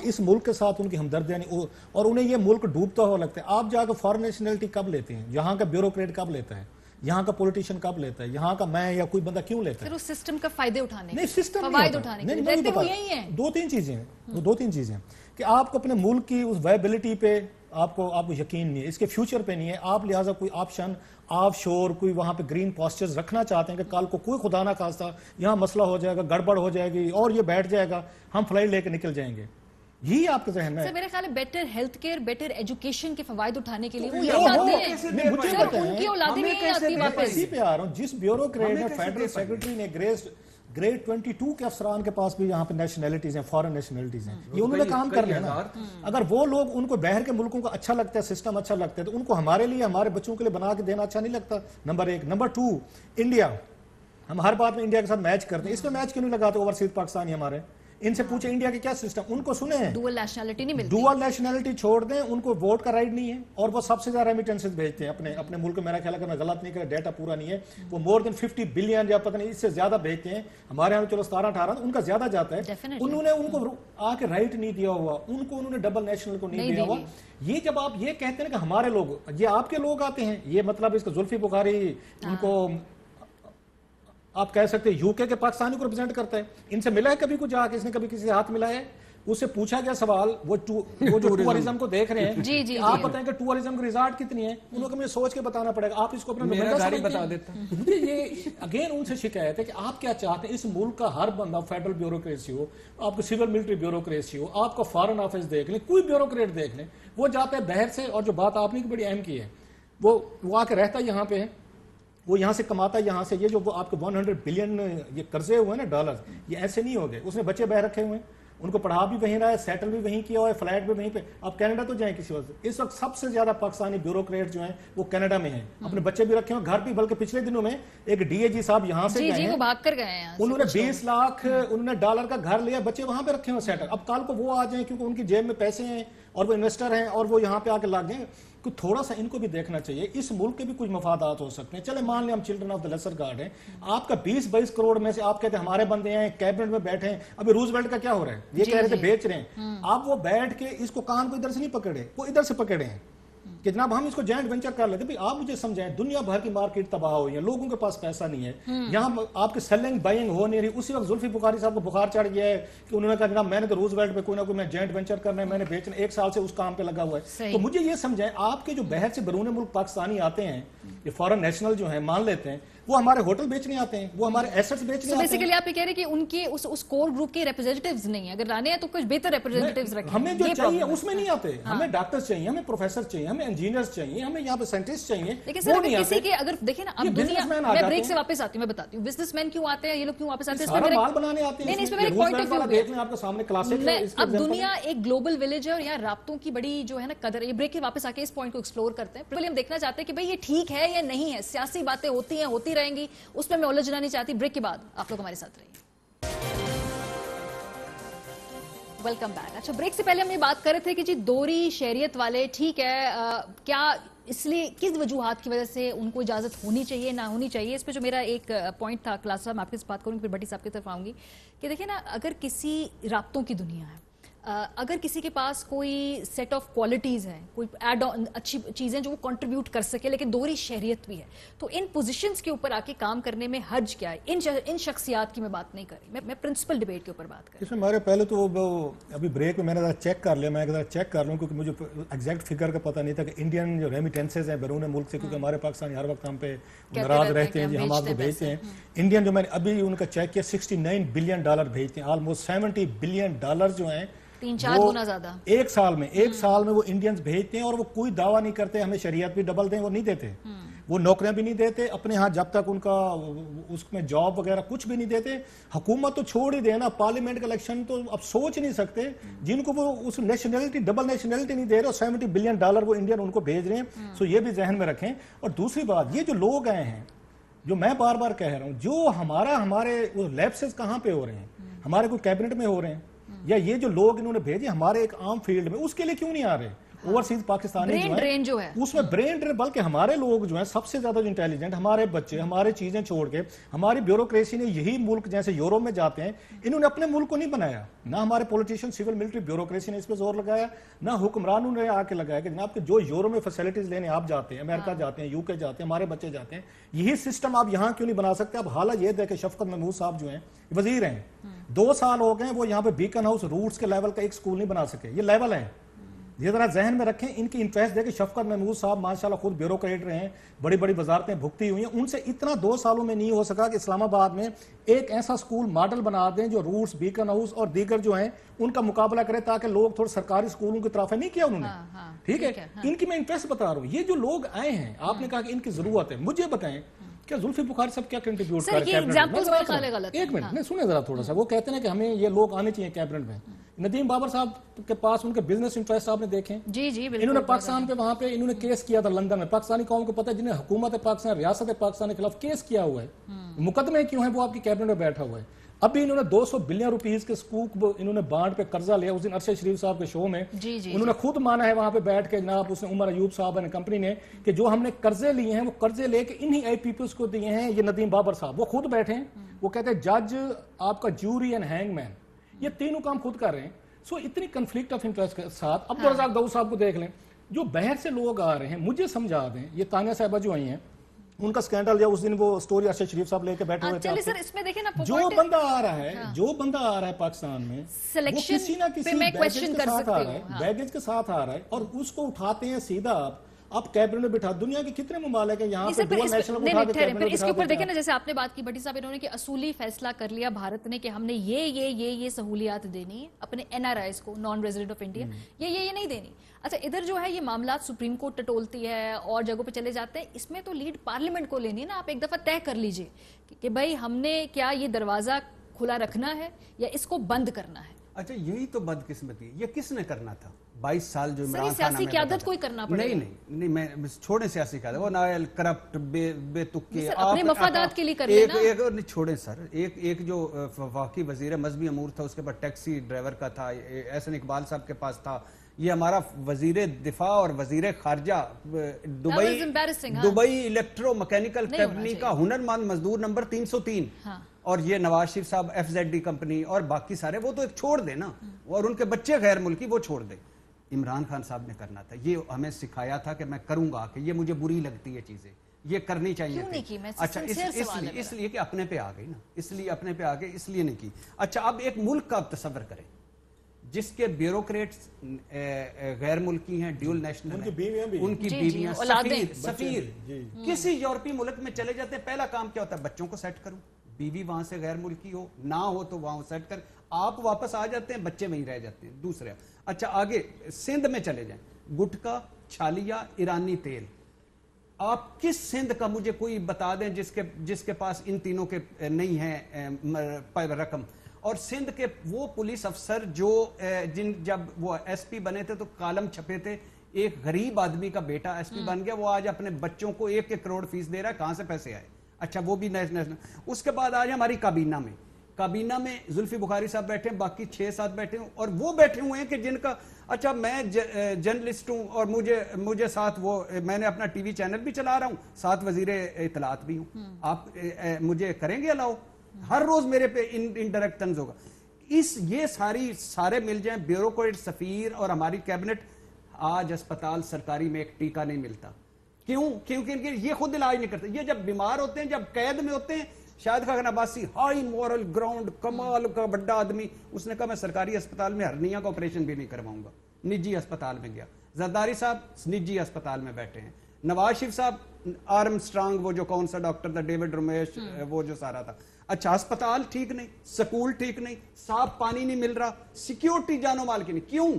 اس ملک کے ساتھ ان کی ہمدردیاں نہیں اور انہیں یہ ملک ڈوبتا ہوا لگتا ہے، آپ جا کے فارن نیشنلٹی کب لیتے ہیں؟ یہاں کا بیوروکریٹ کب لیتا ہے؟ یہاں کا پولیٹیشین کب لیتا ہے؟ یہاں کا میں یا کوئی بندہ کیوں لیتا ہے؟ پھر اس سسٹم کا فائدے اٹھانے نہیں، سسٹم فوائد اٹھانے کے لیے رہتے وہ یہی ہیں. دو تین چیزیں کہ آپ کو اپنے ملک کی اس ویبلٹی پہ آپ کو یقین نہیں ہے، اس کے فیوچر پہ نہیں ہے. آپ لہٰذا کوئی آپشن آف شور، کوئی وہاں پہ گرین پاسچرز رکھنا چاہتے ہیں کہ کل کو کوئی خدا نہ خواستہ یہاں مسئلہ ہو جائے گا، گڑبڑ ہو جائے گی اور یہ بیٹھ جائے گا، ہم فلائٹ لے کے نکل جائیں گے. یہی آپ کے ذہن میں ہے. میرے خیال ہے better health care, better education کے فوائد اٹھانے کے لیے وہ یہی آتے ہیں. سر ان کی اولادیں بھی یہی آتی واپس. اسی پہ آ رہا ہوں. جس بیوروکریٹ نے، فیڈرل سیکرٹری نے گریڈ 22 کے افسران کے پاس بھی یہاں پہ نیشنلٹیز ہیں، فارن نیشنلٹیز ہیں، یہ انہوں نے کام کر لیا نا. اگر وہ لوگ ان کو باہر کے ملکوں کا اچھا لگتا ہے، سسٹم اچھا لگتا ہے، تو ان کو ہمارے لیے، ہمارے بچوں کے لیے بنا کے دینا اچھا نہیں لگتا. نمبر 1. نمبر 2، انڈیا، ہم ہر بات میں انڈیا کے ساتھ میچ کرتے ہیں. اس میں میچ کیوں نہیں لگاتے اوورسیز پاکستانی ہمارے؟ ان سے پوچھیں انڈیا کے کیا سسٹم، ان کو سنیں. ڈوئل نیشنلٹی نہیں ملتی، ڈوئل نیشنلٹی چھوڑ دیں، ان کو ووٹ کا رائٹ نہیں ہے اور وہ سب سے زیادہ ریمیٹنسز بھیجتے ہیں اپنے ملک میں. میرا خیال ہے کہ میں غلط نہیں کرا، ڈیٹا پورا نہیں ہے، وہ مور دین 50 بلین یا پتہ نہیں اس سے زیادہ بھیجتے ہیں. ہمارے یہاں چلو 17-18، ان کا زیادہ جاتا ہے. انہوں نے ان کو آ کے رائٹ نہیں دیا ہوا، ان کو انہوں نے ڈبل نیشنل کو نہیں دیا ہوا. یہ جب آپ یہ کہتے ہیں کہ ہمارے لوگ، یہ آپ کے لوگ آتے ہیں، یہ مطلب اس کا زلفی بخاری ان کو آپ کہہ سکتے ہیں یو کے پاکستانی کو ریپرزینٹ کرتا ہے. ان سے ملا ہے کبھی کچھ جا کے؟ اس نے کبھی کسی ہاتھ ملا ہے؟ اس سے پوچھا گیا سوال، وہ جو ٹورزم کو دیکھ رہے ہیں، آپ بتائیں کہ ٹورزم کی ریزارٹ کتنی ہے؟ انہوں کو مجھے سوچ کے بتانا پڑے گا. آپ اس کو اپنا نمائندہ بتا دیتا ہوں. مجھے یہ اگین ان سے شکایت ہے کہ آپ کیا چاہتے ہیں؟ اس ملک کا ہر بندہ، فیڈرل بیوروکریسی ہو، آپ کو سول ملٹری بیوروکریسی ہو، آپ کو فارن آفس دیکھ لیں، کوئی بیوروکریٹ دیکھ لیں، وہ جاتا ہے باہر سے. اور جو بات آپ نے بڑی اہم کی ہے، وہ آ کے رہتا ہے یہاں پہ، وہ یہاں سے کماتا ہے یہاں سے. یہ جو آپ کے 100 بلین یہ قرضے ہوئے نا ڈالر، یہ ایسے نہیں ہو گئے. اس نے بچے باہر رکھے ہوئے ہیں، ان کو پڑھا بھی وہیں رہا ہے، سیٹل بھی وہیں کیا ہوا ہے، فلائٹ بھی وہیں پہ. آپ کینیڈا تو جائیں کسی وقت، اس وقت سب سے زیادہ پاکستانی بیوروکریٹ جو ہیں وہ کینیڈا میں ہیں. اپنے بچے بھی رکھے ہوئے گھر بھی، بلکہ پچھلے دنوں میں ایک ڈی اے جی صاحب یہاں سے گئے ہیں، بھاگ کر گئے ہیں، انہوں نے 20 لاکھ انہوں نے ڈالر کا گھر لیا، بچے وہاں پہ رکھے ہوئے سیٹل. اب کل کو وہ آ جائیں کیونکہ ان کی جیب میں پیسے ہیں اور وہ انویسٹر ہیں اور وہ یہاں پہ آ کے لگ گئے. कि थोड़ा सा इनको भी देखना चाहिए, इस मुल्क के भी कुछ मफादात हो सकते हैं। चले मान लें हम children of the lesser god हैं, आपका 20-22 करोड़ में से आप कहते हैं हमारे बंदे हैं, कैबिनेट में बैठे हैं। अभी रूजवेल्ट का क्या हो रहा है, ये कह रहे थे बेच रहे हैं, आप वो बैठ के इसको कान को इधर से नहीं पकड़े, वो इधर से पकड़े हैं कि जनाब हम इसको जॉइंट वेंचर कर लेते। भाई आप मुझे समझाएं, दुनिया भर की मार्केट तबाह हुई है, लोगों के पास पैसा नहीं है, यहाँ आपके सेलिंग बाइंग हो नहीं रही। उसी वक्त जुल्फी बुखारी साहब को बुखार चढ़ गया है कि उन्होंने कहा जनाब मैंने तो रूजवेल्ट पे कोई ना कोई मैं जॉइंट वेंचर करना है, मैंने बेचना, 1 साल से उस काम पे लगा हुआ है। तो मुझे ये समझाएं, आपके जो बाहर से बैरून मुल्क पाकिस्तानी आते हैं, ये फॉरेन नेशनल जो है मान लेते हैं, वो हमारे होटल बेचने आते हैं, वो हमारे एसेट्स बेचने आते हैं। बेसिकली आप ये कह रहे हैं कि उनके उस कोर ग्रुप के रिप्रेजेंटेटिव्स नहीं है, अगर लाने हैं तो कुछ बेहतर रिप्रेजेंटेटिव्स रखें। हमें जो चाहिए उसमें नहीं आते, हमें डॉक्टर्स चाहिए, हमें प्रोफेसर चाहिए, हमें इंजीनियर्स चाहिए, हमें यहाँ पे साइंटिस्ट चाहिए। लेकिन सर अगर किसी के अगर देखिए ना, अब दुनिया, मैं ब्रेक से वापस आती हूँ, मैं बताती हूँ बिजनेसमैन क्यों आते हैं, ये लोग क्यों वापस आते हैं, माल बनाने आते हैं। नहीं, इसमें मेरा पॉइंट ऑफ व्यू देख लें, आपके सामने क्लासेस। अब दुनिया एक ग्लोबल विलेज है और यहाँ राब्तों की बड़ी जो है ना कदर। ये ब्रेक के वापस आके इस पॉइंट को एक्सप्लोर करते हैं। पहले हम देखना चाहते हैं कि भाई ये ठीक है या नहीं है, सियासी बातें होती हैं, होती रहेंगी, उसमें मैं उलझना नहीं चाहती। ब्रेक के बाद आप लोग हमारे साथ रहिए। Welcome back. अच्छा, ब्रेक से पहले हम ये बात कर रहे थे कि जी दोहरी शहरियत वाले ठीक है, क्या इसलिए किस वजूहात की वजह से उनको इजाजत होनी चाहिए ना होनी चाहिए, इस पे जो मेरा एक पॉइंट था क्लास साहब, मैं आपके से बात करूंगी, फिर भट्टी साहब की तरफ आऊंगी कि देखिए ना, अगर किसी राब्तों की दुनिया है, अगर किसी के पास कोई सेट ऑफ क्वालिटीज हैं, कोई एड ऑन अच्छी चीजें जो वो कंट्रीब्यूट कर सके, लेकिन दोहरी शहरियत भी है, तो इन पोजीशंस के ऊपर आके काम करने में हर्ज क्या है? इन शख्सियात की मैं बात नहीं कर रही, मैं प्रिंसिपल डिबेट के ऊपर बात कर रही। इसमें हमारे पहले तो अभी ब्रेक में मैंने ज़रा चेक कर लिया, मैं ज़रा चेक कर लूँ क्योंकि मुझे एग्जैक्ट फिगर का पता नहीं था कि इंडियन जो रेमिटेंसेज हैं बैरून मुल्क से, क्योंकि हमारे पाकिस्तानी हर वक्त हम पे नाराज रहते हैं जी, हम आपको भेजते हैं। इंडियन जो मैंने अभी उनका चेक किया, $69 बिलियन भेजते हैं, ऑलमोस्ट $70 बिलियन जो हैं 3-4 गुना ज्यादा एक साल में वो इंडियंस भेजते हैं। और वो कोई दावा नहीं करते हमें शरीयत भी डबल दें, वो नहीं देते, वो नौकरियां भी नहीं देते अपने यहाँ, जब तक उनका उसमें जॉब वगैरह कुछ भी नहीं देते। हुकूमत तो छोड़ ही देना, पार्लियामेंट का इलेक्शन तो अब सोच नहीं सकते, जिनको वो उस नेशनलिटी डबल नेशनलिटी नहीं दे रहे, और $70 बिलियन वो इंडियन उनको भेज रहे हैं। सो ये भी जहन में रखें। और दूसरी बात, ये जो लोग आए हैं, जो मैं बार बार कह रहा हूँ, जो हमारे लैप्सेस कहाँ पे हो रहे हैं, हमारे कोई कैबिनेट में हो रहे हैं, या ये जो लोग इन्होंने भेजे हमारे एक आम फील्ड में, उसके लिए क्यों नहीं आ रहे? ओवरसीज पाकिस्तानी जो है उसमें ब्रेन ड्रेन, बल्कि हमारे लोग जो हैं सबसे ज्यादा जो इंटेलिजेंट, हमारे बच्चे हमारे चीजें छोड़ के, हमारी ब्यूरोक्रेसी ने यही मुल्क जैसे यूरोप में जाते हैं, इन्होंने अपने मुल्क को नहीं बनाया। ना हमारे पॉलिटिशियन, सिविल मिलिट्री ब्यूरोक्रेसी ने इस पर जोर लगाया, ना हुक्मरानों ने आके लगाया कि जनाब जो यूरोप में फैसिलिटीज लेने आप जाते हैं, अमेरिका जाते हैं, यूके जाते हैं, हमारे बच्चे जाते हैं, यही सिस्टम आप यहाँ क्यों नहीं बना सकते? अब हालत ये देखे, शफकत महमूद साहब जो हैं वजीर हैं, 2 साल हो गए, वो यहाँ पे बीकन हाउस रूट्स के लेवल का एक स्कूल नहीं बना सके। ये लेवल है, ये जरा जहन में रखें। इनकी इंटरेस्ट देखे, शफकत महमूद साहब माशाल्लाह खुद ब्यूरोक्रेट रहे हैं, बड़ी बड़ी वजारतें भुगती हुई हैं, उनसे इतना 2 सालों में नहीं हो सका कि इस्लामाबाद में एक ऐसा स्कूल मॉडल बना दें जो रूट्स, बीकन हाउस और दीगर जो हैं उनका मुकाबला करे, ताकि लोग थोड़े सरकारी स्कूलों की तरफ नहीं किया उन्होंने। ठीक है, इनकी मैं इंटरेस्ट बता रहा हूँ। ये जो लोग आए हैं, आपने कहा कि इनकी जरूरत है, मुझे बताएं क्या जुल्फी बुखारी सब क्या कंट्रीब्यूट कर रहे हैं? एक मिनट नहीं, सुने जरा थोड़ा सा। वो कहते हैं कि हमें ये लोग आने चाहिए कैबिनेट में। नदीम बाबर साहब के पास उनके बिजनेस इंटरेस्ट आपने देखे जी जी, इन्होंने पाकिस्तान पे वहां पे इन्होंने केस किया था लंदन में। पाकिस्तानी कौम को पता है, जिन्हें हुकूमत पाकिस्तान, रियासत पाकिस्तान के खिलाफ केस किया हुआ है, मुकदमे क्यों है, वो आपकी कैबिनेट में बैठा हुआ है। अभी इन्होंने 200 बिलियन रुपीस के स्कूक इन्होंने बांड पे कर्जा लिया। उस दिन अरशद शरीफ साहब के शो में उन्होंने खुद माना है वहां पे बैठ के, जनाब उसने उमर अयूब साहब ने कंपनी ने, कि जो हमने कर्जे लिए हैं वो कर्जे लेके इन्हीं आई पीपल्स को दिए हैं। ये नदीम बाबर साहब वो खुद बैठे हैं, वो कहते हैं जज, आपका जूरी एंड हैंगमैन, ये तीनों काम खुद कर रहे हैं। सो इतनी कंफ्लिक्ट ऑफ इंटरेस्ट के साथ अब्दुल रज़ाक दाऊद साहब को देख लें, जो बाहर से लोग आ रहे हैं। मुझे समझा दें, ये तानिया साहिबा जो आई हैं, उनका स्कैंडल या उस दिन वो स्टोरी अरशद शरीफ साहब लेके बैठे हुए थे। सर इसमें देखें ना, जो बंदा आ रहा है, जो बंदा आ रहा है पाकिस्तान में, वो किसी ना किसी बैगेज के साथ आ रहा है, बैगेज के साथ आ रहा है, और उसको उठाते हैं सीधा आप कैबिनेट में बिठा। दुनिया के कितने ममालिक हैं यहाँ पे दुआ नेशनल उठा के कैबिनेट में इसके ऊपर देखें ना, जैसे आपने बात की भट्टी साहब, इन्होंने कि असूली फैसला कर लिया भारत ने कि हमने ये सहूलियात देनी है अपने NRIs को, नॉन रेजिडेंट ऑफ इंडिया, ये नहीं देनी। अच्छा, इधर जो है ये मामला सुप्रीम कोर्ट टटोलती है और जगहों पे चले जाते हैं, इसमें तो लीड पार्लियामेंट को लेनी है ना। आप एक दफा तय कर लीजिए कि भाई हमने क्या ये दरवाजा खुला रखना है या इसको बंद करना है। अच्छा, यही तो बदकिस्मती, ये किसने करना था? 22 साल जो सियासी क़यादत कोई करना पड़ेगा। नहीं, मैं छोड़े सियासी क़यादत, वो नायल करप्ट बेतुके अपने मफादात के लिए कर लेना। एक नहीं छोड़े सर, एक जो वफाकी वजीर मजहबी अमूर था, उसके पास टैक्सी ड्राइवर का था, एहसन इकबाल साहब के पास था, یہ ہمارا وزیر دفاع اور وزیر خارجہ دبئی الیکٹرو مکینیکل کمپنی کا ہنرمند مزدور نمبر 303 اور یہ نواز شریف صاحب FZD کمپنی اور باقی سارے وہ تو ایک چھوڑ دے نا, اور ان کے بچے غیر ملکی وہ چھوڑ دے. عمران خان صاحب نے کرنا تھا, یہ ہمیں سکھایا تھا کہ میں کروں گا, کہ یہ مجھے بری لگتی ہے چیزیں, یہ کرنی چاہیے تھی. اچھا اس لیے کہ اپنے پہ آ گئی نا, اس لیے اپنے پہ آ گئی, اس لیے نہیں کی. اچھا اب ایک ملک کا تصور کریں جس کے بیوروکریٹس غیر ملکی ہیں, ڈیول نیشنل ہیں, ان کی بیویاں, سفیر کسی یورپی ملک میں چلے جاتے ہیں, پہلا کام کیا ہوتا ہے, بچوں کو سیٹ کروں, بیوی وہاں سے غیر ملکی ہو, نہ ہو تو وہاں سیٹ کر, آپ واپس آ جاتے ہیں, بچے وہیں رہ جاتے ہیں. دوسرے اچھا آگے سندھ میں چلے جائیں, گٹکا, چھالیا, ایرانی تیل, آپ کس سندھ کا مجھے کوئی بتا دیں جس کے پاس ان تینوں کے نہیں ہیں رقم. اور سندھ کے وہ پولیس افسر جو جب وہ SP بنے تھے تو کالم چھپے تھے, ایک غریب آدمی کا بیٹا SP بن گیا, وہ آج اپنے بچوں کو 1 کروڑ فیس دے رہا ہے, کہاں سے پیسے آئے. اچھا وہ بھی نیشنل. اس کے بعد آج ہماری کابینہ میں زلفی بخاری صاحب بیٹھے ہیں, باقی 6-7 بیٹھے ہیں, اور وہ بیٹھے ہوئے ہیں کہ جن کا, اچھا میں جرنلسٹ ہوں اور مجھے ساتھ وہ میں نے اپنا TV چینل بھی چلا رہا ہوں, ساتھ وزیر اطلاعات بھی ہوں, آپ مجھے کریں گے الاؤ؟ ہر روز میرے پہ انڈائریکٹ طنز ہوگا. یہ سارے مل جائیں, بیوروکریٹ, سفیر اور ہماری کیبنٹ. آج اسپتال سرکاری میں ایک ٹیکہ نہیں ملتا. کیوں؟ کیونکہ یہ خود علاج نہیں کرتے. یہ جب بیمار ہوتے ہیں, جب قید میں ہوتے ہیں, Shahid Khaqan Abbasi high moral ground, کمال کا بڑا آدمی, اس نے کہا میں سرکاری اسپتال میں ہرنیا کا آپریشن بھی نہیں کرواؤں گا, نجی اسپتال میں گیا. زرداری صاحب نجی اسپتال میں بیٹھے ہیں. نواز شریف صاحب آرم سٹرانگ, وہ جو کون سا ڈاکٹر تھا, ڈیوڈ رمیش, وہ جو سارا تھا. اچھا اسپتال ٹھیک نہیں, سکول ٹھیک نہیں, صاف پانی نہیں مل رہا, سیکیورٹی جانو مال کی نہیں. کیوں؟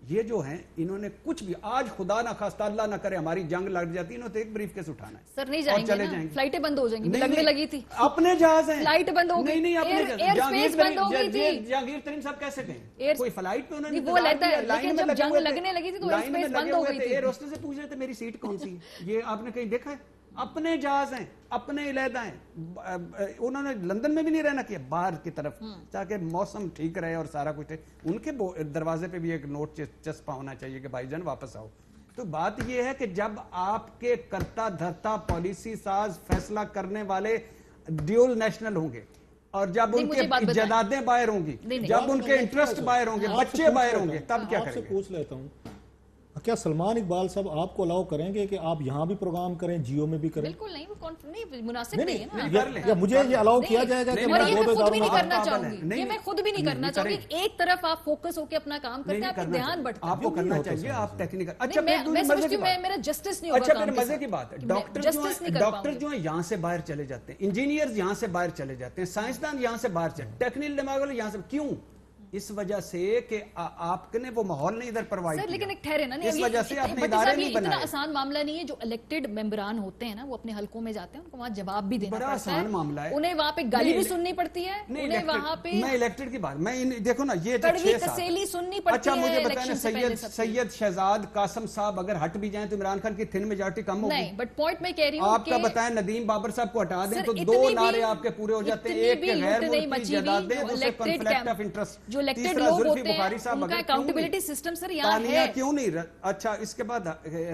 یہ جو ہیں انہوں نے کچھ بھی, آج خدا نہ خواستہ اللہ نہ کرے ہماری جنگ لڑ جاتی ہے, انہوں نے ایک بریف کیس اٹھانا ہے. سر نہیں جائیں گے نا, فلائٹیں بند ہو جائیں گی, لگنے لگی تھی. اپنے جہاز ہیں, فلائٹ بند ہو گئی, نہیں ایئر اسپیس بند ہو گئی تھی. جہانگیر ترین صاحب کیسے گئے, کوئی فلائٹ پہ انہوں نے وہ لیتا ہے, لیکن جب جنگ لگنے لگی تھی تو ایئر اسپیس بند ہو گئی تھی. ایئر ہوسٹس سے پوچھ رہے تھے میری سیٹ کون سی ہے, یہ آپ نے کہیں دیکھا ہے؟ اپنے جہاز ہیں, اپنے علیحدہ ہیں. انہوں نے لندن میں بھی نہیں رہنا کیا, باہر کی طرف, تاکہ موسم ٹھیک رہے اور سارا کچھ. ان کے دروازے پہ بھی ایک نوٹ چسپا ہونا چاہیے کہ بھائی جان واپس آؤ. تو بات یہ ہے کہ جب آپ کے کرتا دھرتا پالیسی ساز فیصلہ کرنے والے ڈیول نیشنل ہوں گے, اور جب ان کے جائیدادیں باہر ہوں گی, جب ان کے انٹرسٹ باہر ہوں گے, بچے باہر ہوں گے, تب کیا کریں گے؟ پوچھ لیتا ہوں, کیا سلمان اقبال صاحب آپ کو الاؤ کریں گے کہ آپ یہاں بھی پروگرام کریں, جیو میں بھی کریں؟ بالکل نہیں, وہ مناسب نہیں ہے نا. یا مجھے یہ الاؤ کیا جائے گا کہ میں خود بھی نہیں کرنا چاہوں گی, یہ میں خود بھی نہیں کرنا چاہوں گی. ایک طرف آپ فوکس ہو کے اپنا کام کرتے ہیں, آپ کا دھیان بڑھتا ہے. آپ کو کرنا چاہیے, آپ ٹیکنیکل. اچھا میں سمجھتی ہوں میرا جسٹس نہیں ہوگا. اچھا مزے کی بات ہے, ڈاکٹر جو ہیں یہاں سے باہر چلے جاتے ہیں, انجینئرز یہاں سے باہر چلے جاتے ہیں, سائنسدان یہاں سے باہر چلے, ٹیکنیکل دماغ یہاں سے. کیوں؟ اس وجہ سے کہ آپ نے وہ ماحول نہیں ادھر پروائیڈ کیا. لیکن ایک ٹھہرے نا, اس وجہ سے اپنے ادارے نہیں بنائے. اتنا آسان معاملہ نہیں ہے. جو الیکٹڈ ممبران ہوتے ہیں نا, وہ اپنے حلقوں میں جاتے ہیں, ان کو وہاں جواب بھی دینا پڑتا ہے. بڑا آسان معاملہ ہے. انہیں وہاں پہ گالی بھی سننی پڑتی ہے, انہیں وہاں پہ میں الیکٹڈ کی بات, میں دیکھو نا یہ کڑوی تسیلی سننی پڑتی ہے. اچھا مجھے بتائیں, سید شہزاد قاسم صاحب اگر ہٹ بھی جائیں تو عمران خان کی تھن میجارٹی کم ہوگی. نہیں, بٹ پوائنٹ میں کہہ رہی ہوں آپ کا بتائیں ندیم بابر صاحب کو ہٹا دیں تو 2 نعرے آپ کے پورے ہو جاتے ہیں. ایک غیر ملکی جائیدادیں, دوسرے کنفلکٹ آف انٹرسٹ, جو الیکٹڈ لوگ ہوتے بخاری صاحب ان کا اکاؤنٹیبلٹی سسٹم سر یہاں ہے. کیوں نہیں؟ اچھا اس کے بعد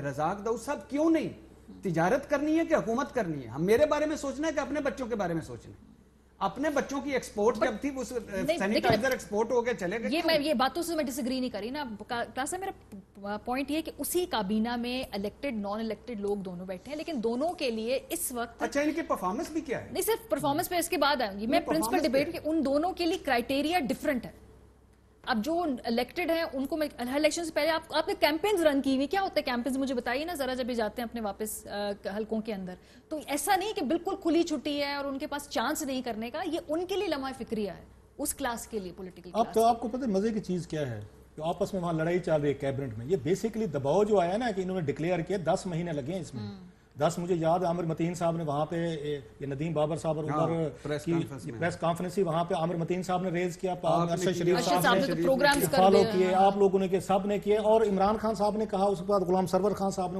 رزاق داؤد صاحب کیوں نہیں؟ تجارت کرنی ہے کہ حکومت کرنی ہے؟ ہم میرے بارے میں سوچنا ہے کہ اپنے بچوں کے بارے میں سوچنا ہے؟ اپنے بچوں کی ایکسپورٹ جب تھی وہ سینیٹائزر ایکسپورٹ ہو گئے چلے گئے. یہ باتوں سے میں ڈس ایگری نہیں کری نا. کلاسا میرا پوائنٹ یہ ہے کہ اسی کابینہ میں الیکٹڈ نان الیکٹڈ لوگ دونوں بیٹھے ہیں, لیکن دونوں کے لیے اس وقت. اچھا ان کی پرفارمنس بھی کیا ہے؟ نہیں صرف پرفارمنس پہ اس کے بعد آئیں گی میں. پرنسپل ڈیبیٹ کہ ان دونوں کے لیے کرائٹیریا ڈفرنٹ ہے. اب جو الیکٹڈ ہیں ان کو الیکشن سے پہلے آپ نے کیمپینز رن کی ہوئی, کیا ہوتا ہے کیمپینز مجھے بتائیے نا ذرا, جب یہ جاتے ہیں اپنے واپس حلقوں کے اندر, تو ایسا نہیں کہ بالکل کھلی چھٹی ہے اور ان کے پاس چانس نہیں کرنے کا. یہ ان کے لیے لمحہ فکریہ ہے, اس کلاس کے لیے, پولیٹیکل کلاس. آپ کو پتہ مزے کی چیز کیا ہے, جو آپس میں وہاں لڑائی چل رہی ہے کیبنٹ میں, یہ بیسیکلی دباؤ جو آیا نا کہ انہوں نے ڈکلیئر کیا, 10 مہینے لگے ہیں اس میں. 10 مجھے یاد عامر متین صاحب نے وہاں پہ, یہ ندیم بابر صاحب اور عمر کی پریس کانفرنس ہی وہاں پہ عامر متین صاحب نے ریز کیا, ارشد شریف صاحب نے فالو کیے, آپ لوگوں نے کیے, سب نے کیے. اور عمران خان صاحب نے کہا, اس کے بعد غلام سرور خان صاحب نے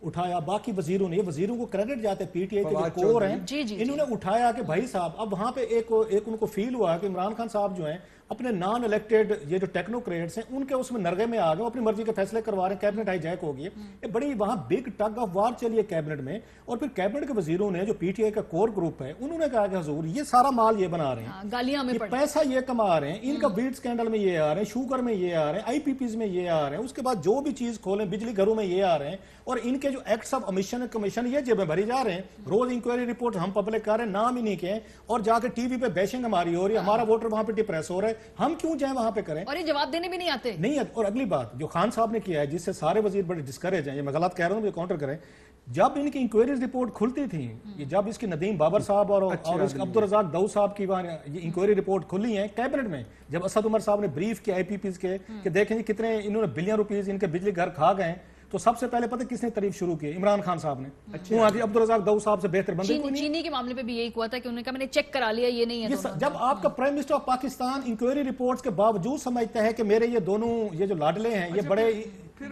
उठाया, बाकी वजीरों ने, वजीरों को क्रेडिट जाते हैं, पीटीआई के जो कोर हैं, इन्होंने उठाया कि भाई साहब, अब वहां पे एक उनको फील हुआ कि इमरान खान साहब जो हैं अपने नॉन इलेक्टेड ये जो टेक्नोक्रेट्स हैं उनके उसमें नरगे में आ गए, अपनी मर्जी के फैसले करवा रहे हैं, कैबिनेट हाईजैक हो गई है। ये बड़ी वहां बिग टग ऑफ वार चली है कैबिनेट में, और फिर कैबिनेट के वजीरों ने, जो पीटीआई का कोर ग्रुप है, उन्होंने कहा कि हुजूर ये सारा माल ये बना रहे हैं, गालियां में पैसा ये कमा रहे हैं, इनका वीट स्कैंडल में ये आ रहे हैं, शुगर में ये आ रहे हैं, आईपीपीज में ये आ रहे हैं, उसके बाद जो भी चीज खोलें बिजली घरों में ये आ रहे हैं, और इनके जो एक्ट्स ऑफ ओमिशन कमीशन ये जेबें भरी जा रहे हैं, रोज इंक्वायरी रिपोर्ट हम पब्लिक कर रहे हैं, नाम ही नहीं के, और जाके टीवी पे बैशिंग हमारी हो रही है, हमारा वोटर वहां पे डिप्रेस हो रहा है, हम क्यों जाए वहां पे करें, और ये जवाब देने भी नहीं आते नहीं। और अगली बात जो खान साहब ने किया है, जिससे सारे वजीर बड़े डिस्करेज हैं, ये मैं गलत कह रहा हूं, मुझे काउंटर करें, जब इनकी इंक्वायरीज रिपोर्ट खुलती थी, ये जब इसकी नदीम बाबर साहब और अब्दुल रज़ाक दाऊद साहब की ये इंक्वायरी रिपोर्ट खुली है कैबिनेट में, जब असद उमर साहब ने ब्रीफ किया आईपीपीज के कि देखें जी कितने इन्होंने बिलियन रुपीस इनके बिजली घर खा गए, तो सबसे पहले पता किसने तारीफ शुरू की? इमरान खान साहब ने। अब्दुल रज़ाक दाऊद साहब से बेहतर बंदे कोई नहीं। चीनी के मामले पे भी यही हुआ था कि उन्होंने कहा मैंने चेक करा लिया, ये नहीं है। जब आपका prime minister of Pakistan inquiry reports के बावजूद समझता है कि मेरे ये दोनों ये जो लाडले हैं ये बड़े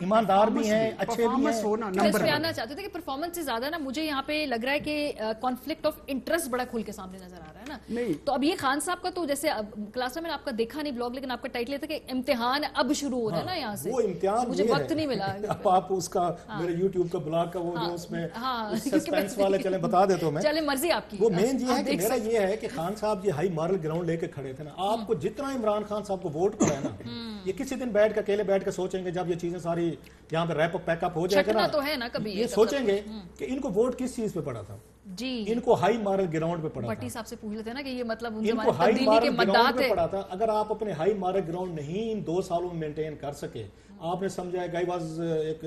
ईमानदार भी हैं, अच्छे भी हैं, नंबर पे आना चाहते थे कि परफॉर्मेंस से ज्यादा ना मुझे यहाँ पे लग रहा है कि कॉन्फ्लिक्ट ऑफ इंटरेस्ट बड़ा खुल के सामने नजर आ रहा है ना। तो अब ये खान साहब का तो जैसे क्लास में मैंने आपका देखा नहीं ब्लॉग, लेकिन आपका टाइटल था कि इम्तिहान अब शुरू हो रहा है ना यहाँ से, वो इम्तिहान मुझे वक्त नहीं मिला। आप उसका मेरे यूट्यूब का ब्लॉग का वो जो उसमें सस्पेंस वाले चले बता देता हूँ मैं, चले मर्जी आपकी। वो मेन ये है कि मेरा ये है कि खान साहब ये हाई मॉरल ग्राउंड लेके खड़े थे ना, आपको जितना इमरान खान साहब को वोट पड़ा है ना, ये किसी दिन बैठ के अकेले बैठ के सोचेंगे जब ये चीजें सारी यहाँ पे रैप पैकअप हो जाएगा ना, तो है ना कभी ये सोचेंगे कि इनको वोट किस चीज पे पड़ा था जी, इनको हाई मॉरल ग्राउंड पे पड़ा था। भट्टी साहब से पूछ लेते ना कि ये मतलब इनको हाई मॉरल ग्राउंड पे पड़ा था। अगर आप अपने हाई मॉरल ग्राउंड नहीं इन 2 सालों में मेंटेन कर सके, आपने समझा है गाइवाज एक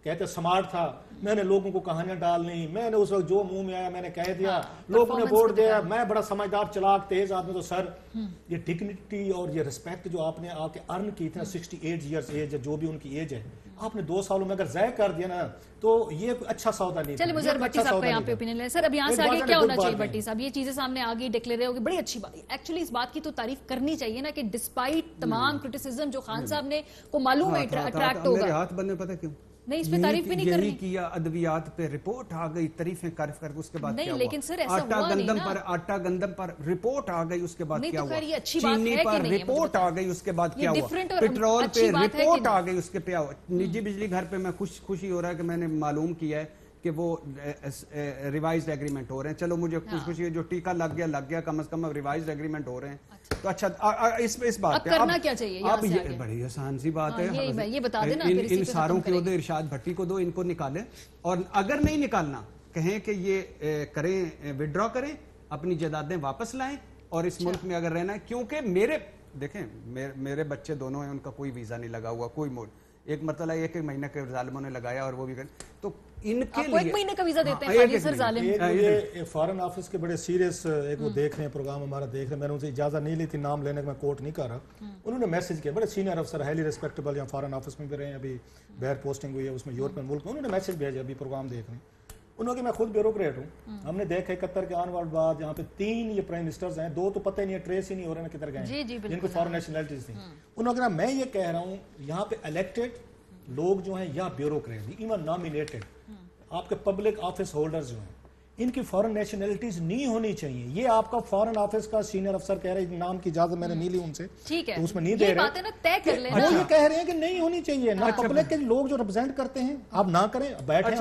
कहते स्मार्ट था, मैंने लोगों को कहानियां डालनी, मैंने उस वक्त जो मुंह में आया मैंने कह दिया, लोगों ने वोट दिया, मैं बड़ा समझदार चलाक तेज आदमी। तो सर ये डिग्निटी और ये रिस्पेक्ट जो आपने आके अर्न की थी ना, 68 ईयर्स एज है जो भी उनकी एज है, आपने 2 सालों में अगर ज़ाय कर दिया ना, तो ये अच्छा सौदा नहीं। चलिए मुझे भट्टी साहब का यहाँ पे ओपिनियन ले। सर अब यहाँ से आगे क्या होना चाहिए भट्टी साहब? ये चीजें सामने आ गई, डिक्लेयर होगी, बड़ी अच्छी बात। एक्चुअली इस बात की तो तारीफ करनी चाहिए ना कि डिस्पाइट तमाम क्रिटिसिज्म जो खान साहब ने को मालूम है अट्रैक्ट होगा, मेरे हाथ बंदे पता क्यों नहीं, इस पे तारीफ भी नहीं करनी किया। अदवियात पे रिपोर्ट आ गई, तारीफें कार्य करके उसके बाद नहीं, क्या लेकिन हुआ? सर ऐसा हुआ नहीं ना। आटा गंदम पर रिपोर्ट आ गई, उसके बाद क्या हुआ? चीनी पर रिपोर्ट आ गई, उसके बाद क्या हुआ? पेट्रोल पे रिपोर्ट आ गई, उसके क्या हुआ? निजी बिजली घर पे मैं खुशी हो रहा है कि मैंने मालूम किया है कि वो रिवाइज्ड एग्रीमेंट हो रहे हैं। चलो मुझे खुशी है, जो टीका लग गया, कम से कम रिवाइज्ड एग्रीमेंट हो रहे हैं। तो अच्छा इस बात पे करना क्या चाहिए? अब ये बड़ी आसान सी बात है, ये बता देना इन सारों के उधर इरशाद भट्टी को दो, इनको निकाले, और अगर नहीं निकालना कहें कि ये करें, विड्रॉ करें, अपनी जायदादें वापस लाएं और इस मुल्क में अगर रहना है। क्योंकि मेरे बच्चे दोनों हैं, उनका कोई वीजा नहीं लगा हुआ, कोई मोड, एक मरतबा 1 महीने के जालिमों ने लगाया और वो भी तो इनके लिए 1 महीने का वीजा देते हैं सर जालिम। ये फॉरेन ऑफिस के बड़े सीरियस एक वो देख रहे हैं, प्रोग्राम हमारा देख रहे हैं, मैंने उनसे इजाजत नहीं ली थी, नाम लेने का मैं कोर्ट नहीं कर रहा। उन्होंने मैसेज किया, बड़े सीनियर अफसर, हाईली रिस्पेक्टेबल, यहाँ फॉरेन ऑफिस में भी रहे हैं, अभी बाहर पोस्टिंग हुई है उसमें यूरोपियन मुल्क में, उन्होंने मैसेज भेजा अभी प्रोग्राम देख रहे हैं। उन्होंने मैं खुद ब्यूरोक्रेट हूँ, हमने देखा 71 के आने वाले बाद यहाँ पे 3 ये प्राइम मिनिस्टर्स हैं, 2 तो पता ही नहीं है, ट्रेस ही नहीं हो रहे हैं किधर गए, जिनको फॉरेन नेशनलिटीज थी। उन्होंने कहा मैं ये कह रहा हूँ यहाँ पे इलेक्टेड लोग जो हैं या ब्यूरोक्रेट, इवन नॉमिनेटेड आपके पब्लिक ऑफिस होल्डर्स जो हैं, इनकी फॉरेन नेशनलिटीज नहीं होनी चाहिए। ये आपका फॉरेन ऑफिस का सीनियर अफसर कह रहे हैं, नाम की इजाजत मैंने नहीं ली उनसे, ठीक है, तो उसमें नहीं दे रहे, तय कर लेना। वो ये कह रहे हैं कि नहीं होनी चाहिए ना, पब्लिक के लोग जो रिप्रेजेंट करते हैं, आप ना करें, बैठे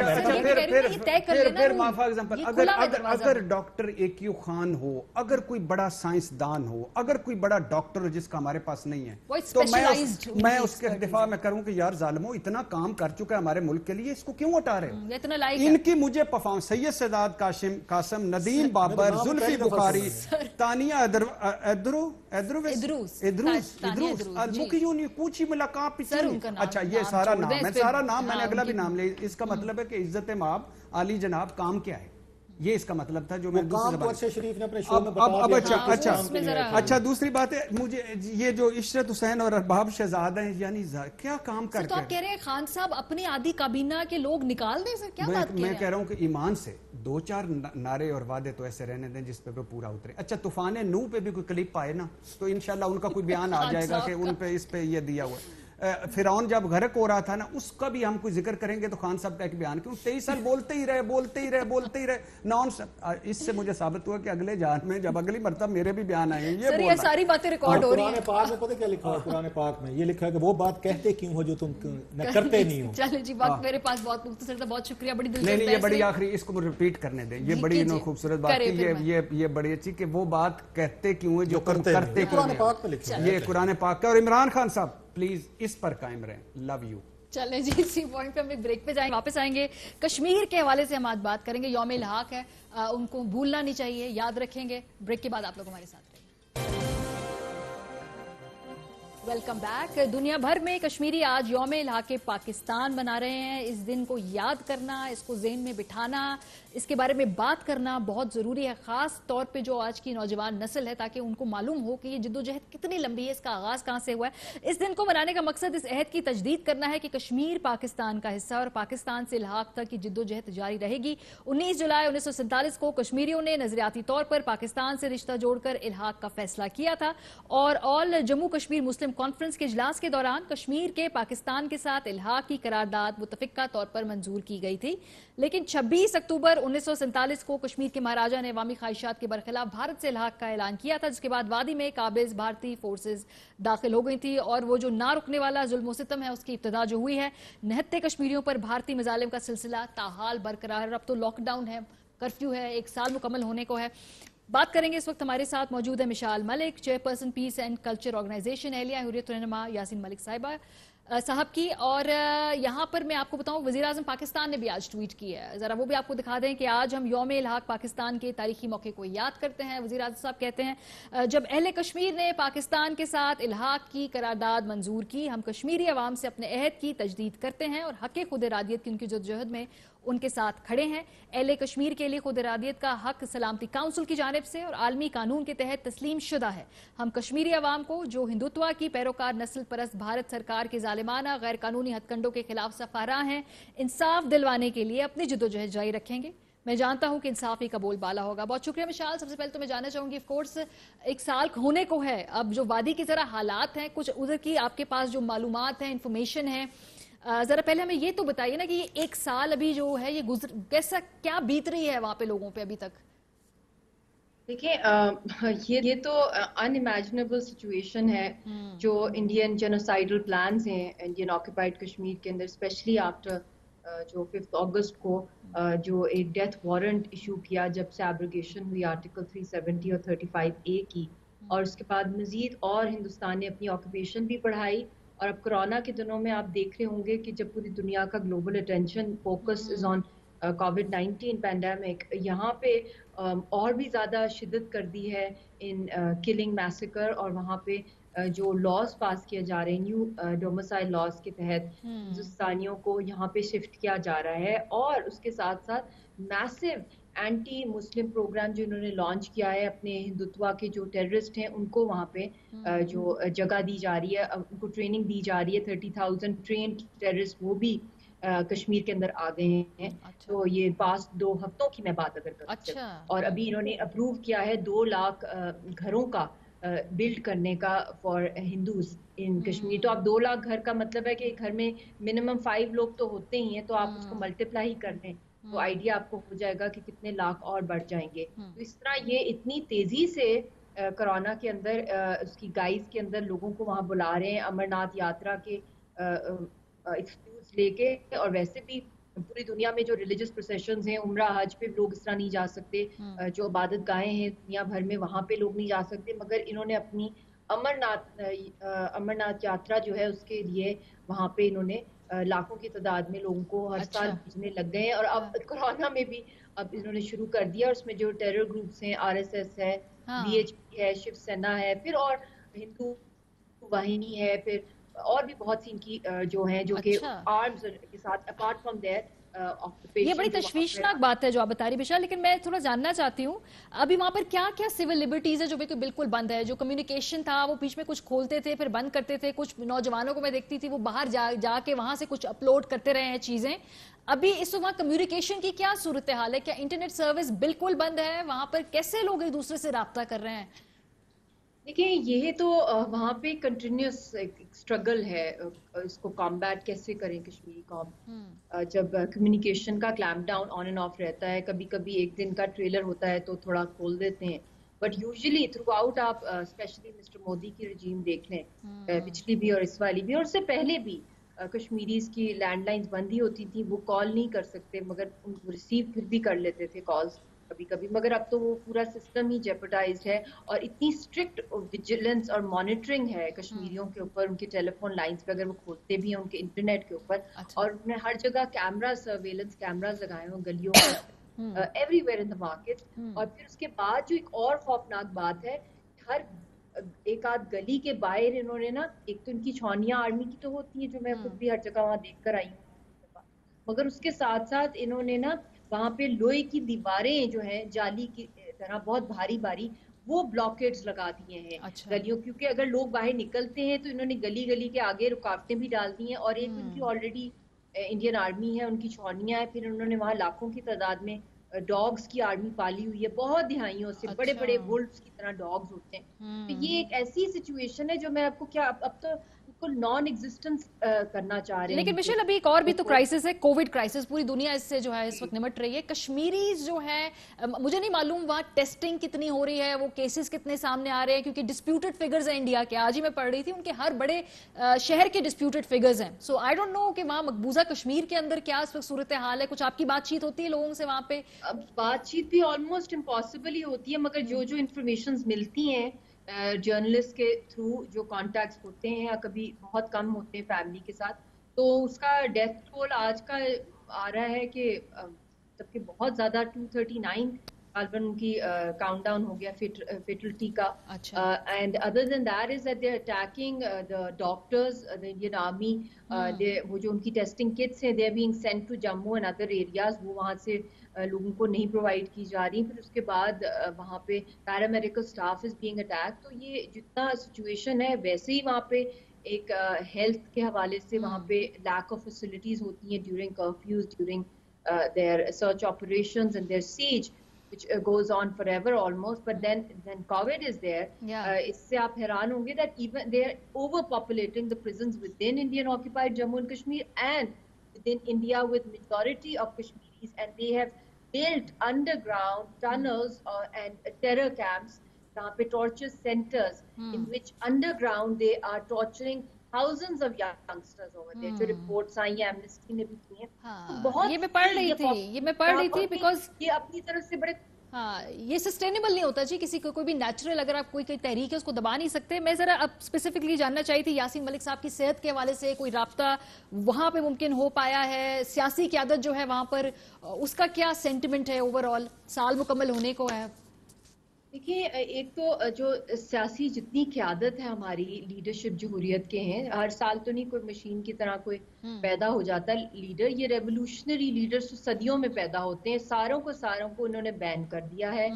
अगर डॉक्टर AQ खान हो, अगर कोई बड़ा साइंसदान हो, अगर कोई बड़ा डॉक्टर हो जिसका हमारे पास नहीं है, तो मैं उसके दिफा में करूं कि यार जालिमो इतना काम कर चुका है हमारे मुल्क के लिए, इसको क्यों हटा रहे? इनकी मुझे परफॉर्मेंस, सैयद सदाद कासिम, नदीम बाबर, जुल्फी बुखारी, तानिया पूछी मुलाकात, अच्छा ये सारा नाम मैंने अगला भी नाम ले। इसका मतलब है कि इज्जत माब आली जनाब काम क्या है, ये इसका मतलब था जो मैं शरीफ ने अपने शो में बताया। अच्छा दूसरी बात है, मुझे ये जो इशरत हुसैन और अरबाब शहजादा हैं, यानी क्या काम करते हैं? तो आप कह रहे हैं खान साहब अपनी आधी काबीना के लोग निकाल दें सर, क्या बात मैं कह रहा हूँ कि ईमान से 2-4 नारे और वादे तो ऐसे रहने दें जिस पे वो पूरा उतरे। अच्छा तूफान नूह पे भी कोई क्लिप आए ना, तो इंशाल्लाह उनका कोई बयान आ जाएगा कि उन पे इस पे ये दिया हुआ। फिरौन जब गर्क हो रहा था ना, उसका भी हम कोई जिक्र करेंगे तो खान साहब का एक बयान, क्यों 23 साल बोलते ही रहे नॉन। इससे मुझे साबित हुआ कि अगले जान में जब अगली मरतब मेरे भी बयान आएंगे, ये सारी बातें रिकॉर्ड हो रही हैं। कुरान पाक में पता क्या लिखा है? कुरान पाक में ये लिखा है कि वो बात कहते क्यों हो जो तुम करते नहीं हो। चलो जी, वक्त मेरे पास बहुत मुख्तसर था, बहुत शुक्रिया, बड़ी दिलचस्प। नहीं, ये बड़ी आखिरी, इसको रिपीट करने दें, ये बड़ी खूबसूरत बात है, ये बड़ी अच्छी कि वो बात कहते क्यों है जो करते क्यों नहीं। ये कुरान पाक का। और इमरान खान साहब प्लीज इस पर कायम रहें, लव यू। चलें जी, इसी पॉइंट पे हम एक ब्रेक पे जाएंगे, वापस आएंगे। कश्मीर के हवाले से हम आज बात करेंगे, यौम इल्हाक है, उनको भूलना नहीं चाहिए, याद रखेंगे। ब्रेक के बाद आप लोग हमारे साथ रहिए। Welcome back. दुनिया भर में कश्मीरी आज यौम इल्हाके पाकिस्तान मना रहे हैं। इस दिन को याद करना, इसको ज़हन में बिठाना, इसके बारे में बात करना बहुत ज़रूरी है, ख़ास तौर पे जो आज की नौजवान नस्ल है, ताकि उनको मालूम हो कि ये जद्दोजहद कितनी लंबी है, इसका आगाज़ कहाँ से हुआ है। इस दिन को मनाने का मकसद इस अहद की तजदीद करना है कि कश्मीर पाकिस्तान का हिस्सा और पाकिस्तान से इल्हाक तक की जद्दोजहद जारी रहेगी। 19 जुलाई 1947 को कश्मीरियों ने नजरियाती तौर पर पाकिस्तान से रिश्ता जोड़कर इल्हाक का फैसला किया था और ऑल जम्मू कश्मीर मुस्लिम कॉन्फ्रेंस के इजलास के दौरान कश्मीर के पाकिस्तान के साथ इल्हाक की करारदाद मुतफिका तौर पर मंजूर की गई थी। लेकिन 26 अक्टूबर 1947 को कश्मीर के महाराजा ने अवामी ख्वाहिशात के बरखिलाफ भारत से इल्हाक का ऐलान किया था, जिसके बाद वादी में काबिज भारतीय फोर्सेज दाखिल हो गई थी और वो जो ना रुकने वाला जुल्म सितम है उसकी इब्तिदा जो हुई है, निहत्ते कश्मीरियों पर भारतीय मजालिम का सिलसिला ताहाल बरकरार। अब तो लॉकडाउन है, कर्फ्यू है, 1 साल मुकम्मल होने को है। बात करेंगे, इस वक्त हमारे साथ मौजूद है Mishal Malik, chairperson peace and culture organisation एहलिया हुर्रियत रहनुमा यासीन मलिक साहब की। और यहाँ पर मैं आपको बताऊं, वज़ीर आज़म पाकिस्तान ने भी आज ट्वीट किया है, ज़रा वो भी आपको दिखा दें कि आज हम यौम इल्हाक पाकिस्तान के तारीखी मौके को याद करते हैं। वज़ीर आज़म साहब कहते हैं, जब अहले कश्मीर ने पाकिस्तान के साथ इल्हाक की करारदाद मंजूर की, हम कश्मीरी अवाम से अपने अहद की तजदीद करते हैं और हक़ खुद इरादियत की उनकी जद्दोजहद में उनके साथ खड़े हैं। अहले कश्मीर के लिए खुद इरादियत का हक सलामती काउंसिल की जानिब से और आलमी कानून के तहत तस्लीम शुदा है। हम कश्मीरी अवाम को, जो हिंदुत्व की पैरोकार नस्ल परस्त भारत सरकार के जालिमाना गैर कानूनी हथकंडों के खिलाफ सफारा हैं, इंसाफ दिलवाने के लिए अपनी जद्दोजहद जारी रखेंगे। मैं जानता हूं कि इंसाफ ही का बोलबाला होगा। बहुत शुक्रिया मिशाल। सबसे पहले तो मैं जानना चाहूंगी, ऑफ कोर्स 1 साल होने को है, अब जो वादी की जरा हालात हैं, कुछ उधर की आपके पास जो मालूमात है, इंफॉर्मेशन है, जरा पहले हमें ये तो बताइए ना कि ये 1 साल अभी जो है ये कैसा क्या बीत रही है वहां पे लोगों पे अभी तक? देखिए, ये तो अनइमेजिनेबल सिचुएशन है जो इंडियन जेनोसाइडल प्लान्स हैं इंडियन ऑक्यूपाइड कश्मीर के अंदर, स्पेशली आफ्टर जो 5 अगस्त को जो एक डेथ वारंट इशू किया जब से एब्रोगेशन हुई आर्टिकल 370 और 35A की, और उसके बाद मजीद और हिंदुस्तान ने अपनी ऑक्यूपेशन भी बढ़ाई। और अब कोरोना के दिनों में आप देख रहे होंगे कि जब पूरी दुनिया का global attention focus is on covid pandemic, यहाँ पे और भी ज़्यादा शिद्दत कर दी है इन किलिंग मैसेकर, और वहाँ पे जो लॉज पास किए जा रहे हैं न्यू डोमिसाइल लॉज के तहत हिंदुस्तानियों को यहाँ पे शिफ्ट किया जा रहा है। और उसके साथ साथ मैसिव एंटी मुस्लिम प्रोग्राम जो इन्होंने लॉन्च किया है, अपने हिंदुत्व के जो टेररिस्ट हैं उनको वहाँ पे जो जगह दी जा रही है, उनको ट्रेनिंग दी जा रही है। 30,000 ट्रेन्ड टेररिस्ट वो भी कश्मीर के अंदर आ गए हैं। अच्छा। तो ये पास 2 हफ्तों की मैं बात अगर करूँ। अच्छा। और अभी इन्होंने अप्रूव किया है 2 लाख घरों का बिल्ड करने का फॉर हिंदूज इन कश्मीर। तो आप 2 लाख घर का मतलब है कि घर में मिनिमम 5 लोग तो होते ही हैं, तो आप उसको मल्टीप्लाई ही कर लें तो आइडिया आपको हो जाएगा कि कितने लाख और बढ़ जाएंगे। तो इस तरह ये इतनी तेजी से कोरोना के अंदर उसकी गाइस के अंदर लोगों को वहाँ बुला रहे हैं अमरनाथ यात्रा के एक्सक्यूज लेके। और वैसे भी पूरी दुनिया में जो रिलीजियस प्रोसेशंस हैं, उम्रा हज पे लोग इस तरह नहीं जा सकते, जो इबादत गाहें हैं दुनिया भर में वहाँ पे लोग नहीं जा सकते, मगर इन्होंने अपनी अमरनाथ यात्रा जो है उसके लिए वहाँ पे इन्होंने लाखों की तादाद में लोगों को हर साल भेजने लग गए हैं। और अब कोरोना में भी अब इन्होंने शुरू कर दिया। और उसमें जो टेरर ग्रुप्स हैं, RSS है, BHP है, शिवसेना है, फिर और हिंदू वाहिनी है, फिर और भी बहुत सी इनकी जो हैं जो कि आर्म्स के साथ अपार्ट फ्रॉम देयर। ये बड़ी तशवीशनाक बात है जो आप बता रही बिशा, लेकिन मैं थोड़ा जानना चाहती हूँ अभी वहां पर क्या क्या सिविल लिबर्टीज है जो बिल्कुल बंद है? जो कम्युनिकेशन था वो बीच में कुछ खोलते थे फिर बंद करते थे, कुछ नौजवानों को मैं देखती थी वो बाहर जाके वहां से कुछ अपलोड करते रहे हैं चीजें। अभी इस वक्त कम्युनिकेशन की क्या सूरत हाल है? क्या इंटरनेट सर्विस बिल्कुल बंद है? वहां पर कैसे लोग एक दूसरे से राब्ता कर रहे हैं? دیکھیں یہ تو وہاں پہ کنٹینیوس اسٹرگل ہے، اس کو کامبیٹ کیسے کریں کشمیری قوم، جب کمیونیکیشن کا clamp down on and of رہتا ہے، کبھی کبھی ایک دن کا ٹریلر ہوتا ہے تو تھوڑا کھول دیتے ہیں، بٹ یوزلی تھرو آؤٹ آپ اسپیشلی مسٹر مودی کی رجیم دیکھ لیں، پچھلی بھی اور اس والی بھی اور اس سے پہلے بھی کشمیریز کی لینڈ لائنز بند ہی ہوتی تھیں، وہ کال نہیں کر سکتے مگر ان کو ریسیو پھر بھی کر لیتے تھے کالز کبھی کبھی، مگر اب تو وہ پورا سسٹم ہی جیپرڈائزڈ ہے اور اتنی اسٹرکٹ ویجیلنس اور مانیٹرنگ ہے کشمیریوں کے اوپر، ان کے ٹیلی فون لائنز پہ اگر وہ کھولتے بھی ہیں ان کے انٹرنیٹ کے اوپر، اور انہوں نے ہر جگہ کیمرا سرویلنس کیمراز لگائے ہیں گلیوں میں every where in the market, اور پھر اس کے بعد جو ایک اور خوفناک بات ہے، ہر ایک آدھ گلی کے باہر انہوں نے نا، ایک تو ان کی چھاؤنیاں آرمی کی تو ہوتی ہیں جو میں خود بھی ہر جگہ وہاں دیکھ کر آئی ہوں، مگر اس کے ساتھ ساتھ انہوں نے نا وہاں پہ لوہے کی دیواریں جو ہیں جالی کی طرح بہت بھاری بھاری وہ بلاکیٹس لگا دیے ہیں گلیوں، کیونکہ اگر لوگ باہر نکلتے ہیں تو انہوں نے گلی گلی کے آگے رکاوٹیں بھی ڈال دی ہیں، اور ایک ان کی آلریڈی انڈین آرمی ہے، ان کی چھاؤنیاں ہیں، پھر انہوں نے وہاں لاکھوں کی تعداد میں ڈاگز کی آرمی پالی ہوئی ہے، بہت دہائیوں سے بڑے بڑے وولفز کی طرح ڈاگز ہوتے ہیں، تو یہ ایک ایسی سچویشن ہے جو میں آپ کو کیا اب تو بالکل نان ایگزسٹنس کرنا چاہ رہے ہیں. لیکن مشیل ابھی ایک اور بھی تو کرائسس ہے، کووڈ کرائسس، پوری دنیا اس سے جو ہے اس وقت نمٹ رہی ہے. کشمیریز جو ہے مجھے نہیں معلوم وہاں ٹیسٹنگ کتنی ہو رہی ہے، وہ کیسز کتنے سامنے آ رہے ہیں، کیونکہ ڈسپیوٹڈ فگرز ہیں انڈیا کے. آج ہی میں پڑھ رہی تھی ان کے ہر بڑے شہر کے ڈسپیوٹڈ فگرز ہیں. سو آئی ڈونٹ نو کہ وہاں مقبوضہ کشمیر کے اندر کیا اس وقت صورتحال ہے. کچھ آپ کی بات چیت ہوتی ہے لوگوں سے وہاں پہ؟ بات چیت بھی آلموسٹ امپاسبل ہی ہوتی ہے، مگر جو انفارمیشنز ملتی ہیں جرنلسٹ کے تھرو، جو کانٹیکٹس ہوتے ہیں یا کبھی بہت کم ہوتے ہیں فیملی کے ساتھ، تو اس کا ڈیتھ ٹول آج کا آ رہا ہے کہ تب کہ بہت زیادہ 239 غالباً ان کی کاؤنٹ ڈاؤن ہو گیا فیٹلٹی کا. And other then that is that they are attacking the doctors, the Indian army, وہ جو ان کی ٹیسٹنگ کٹس ہیں they are being sent to Jammu and other areas, وہ وہاں سے لوگوں کو نہیں پرووائڈ کی جا رہی. پھر اس کے بعد وہاں پہ paramedical staff is being attack. تو یہ جتنا سچویشن ہے ویسے ہی وہاں پہ ایک ہیلتھ کے حوالے سے وہاں پہ لیک آف فیسلٹیز ہوتی ہیں during curfews, during their search operations and their siege which goes on forever almost, but then COVID is there. اس سے آپ حیران ہوں گے that even they are overpopulating the prisons within Indian occupied Jammu and Kashmir and within India with majority of Kashmiris, and they have built underground tunnels and terror camps, جہاں پہ torture centers in which underground they are torturing thousands of youngsters over there. جو reports آئی ہیں Amnesty نے بھی کی ہیں، بہت یہ میں پڑھ رہی تھی بیکاز یہ اپنی طرف سے بڑے یہ سسٹینیبل نہیں ہوتا جی. کسی کو کوئی بھی نیچرل اگر آپ کوئی تحریک ہے اس کو دبا نہیں سکتے. میں ذرا اب اسپیسیفکلی جاننا چاہی تھی یاسین ملک صاحب کی صحت کے حوالے سے کوئی رابطہ وہاں پہ ممکن ہو پایا ہے؟ سیاسی قیادت جو ہے وہاں پر اس کا کیا سینٹیمنٹ ہے اوور آل؟ سال مکمل ہونے کو ہے. دیکھیے ایک تو جو سیاسی جتنی قیادت ہے ہماری لیڈرشپ جمہوریت کے ہیں، ہر سال تو نہیں کوئی مشین کی طرح کوئی پیدا ہو جاتا لیڈر. یہ ریولوشنری لیڈرز صدیوں میں پیدا ہوتے ہیں. ساروں کو انہوں نے بین کر دیا ہے،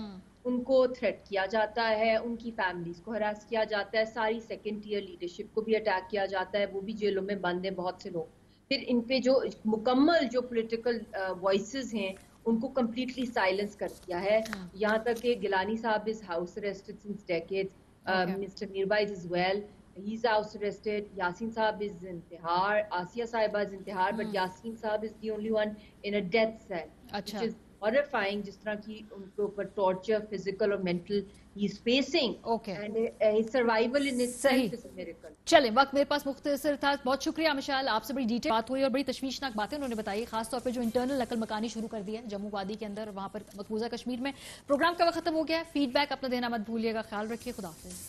ان کو تھریٹ کیا جاتا ہے، ان کی فیملیز کو ہراس کیا جاتا ہے، ساری سیکنڈ ٹیئر لیڈرشپ کو بھی اٹیک کیا جاتا ہے، وہ بھی جیلوں میں بند ہیں بہت سے لوگ. پھر ان پہ جو مکمل جو پولیٹیکل وائسز ہیں ان کو کمپلیٹلی سائلنس کر دیا ہے. یہاں تک کہ گیلانی صاحب از house arrested since decades, mister میربائز از ویل، ہی از ہاؤس اریسٹڈ. یاسین صاحب از انتحار، آسیہ صاحبہ از انتحار، بٹ یاسین صاحب از the only one in a death cell which is horrifying. جس طرح کی ان کے اوپر ٹارچر فزیکل اور mental he is facing and his survival in itself is a miracle. چلیں وقت میرے پاس مختصر تھا. بہت شکریہ مشال، آپ سے بڑی ڈیٹیل بات ہوئی اور بڑی تشویشناک باتیں انہوں نے بتائی، خاص طور پہ جو انٹرنل نقل مکانی شروع کر دی ہے جموں وادی کے اندر وہاں پر مقبوضہ کشمیر میں. پروگرام کا وقت ختم ہو گیا ہے. فیڈ بیک اپنا دینا مت بھولیے گا. خیال رکھیے. خدا حافظ.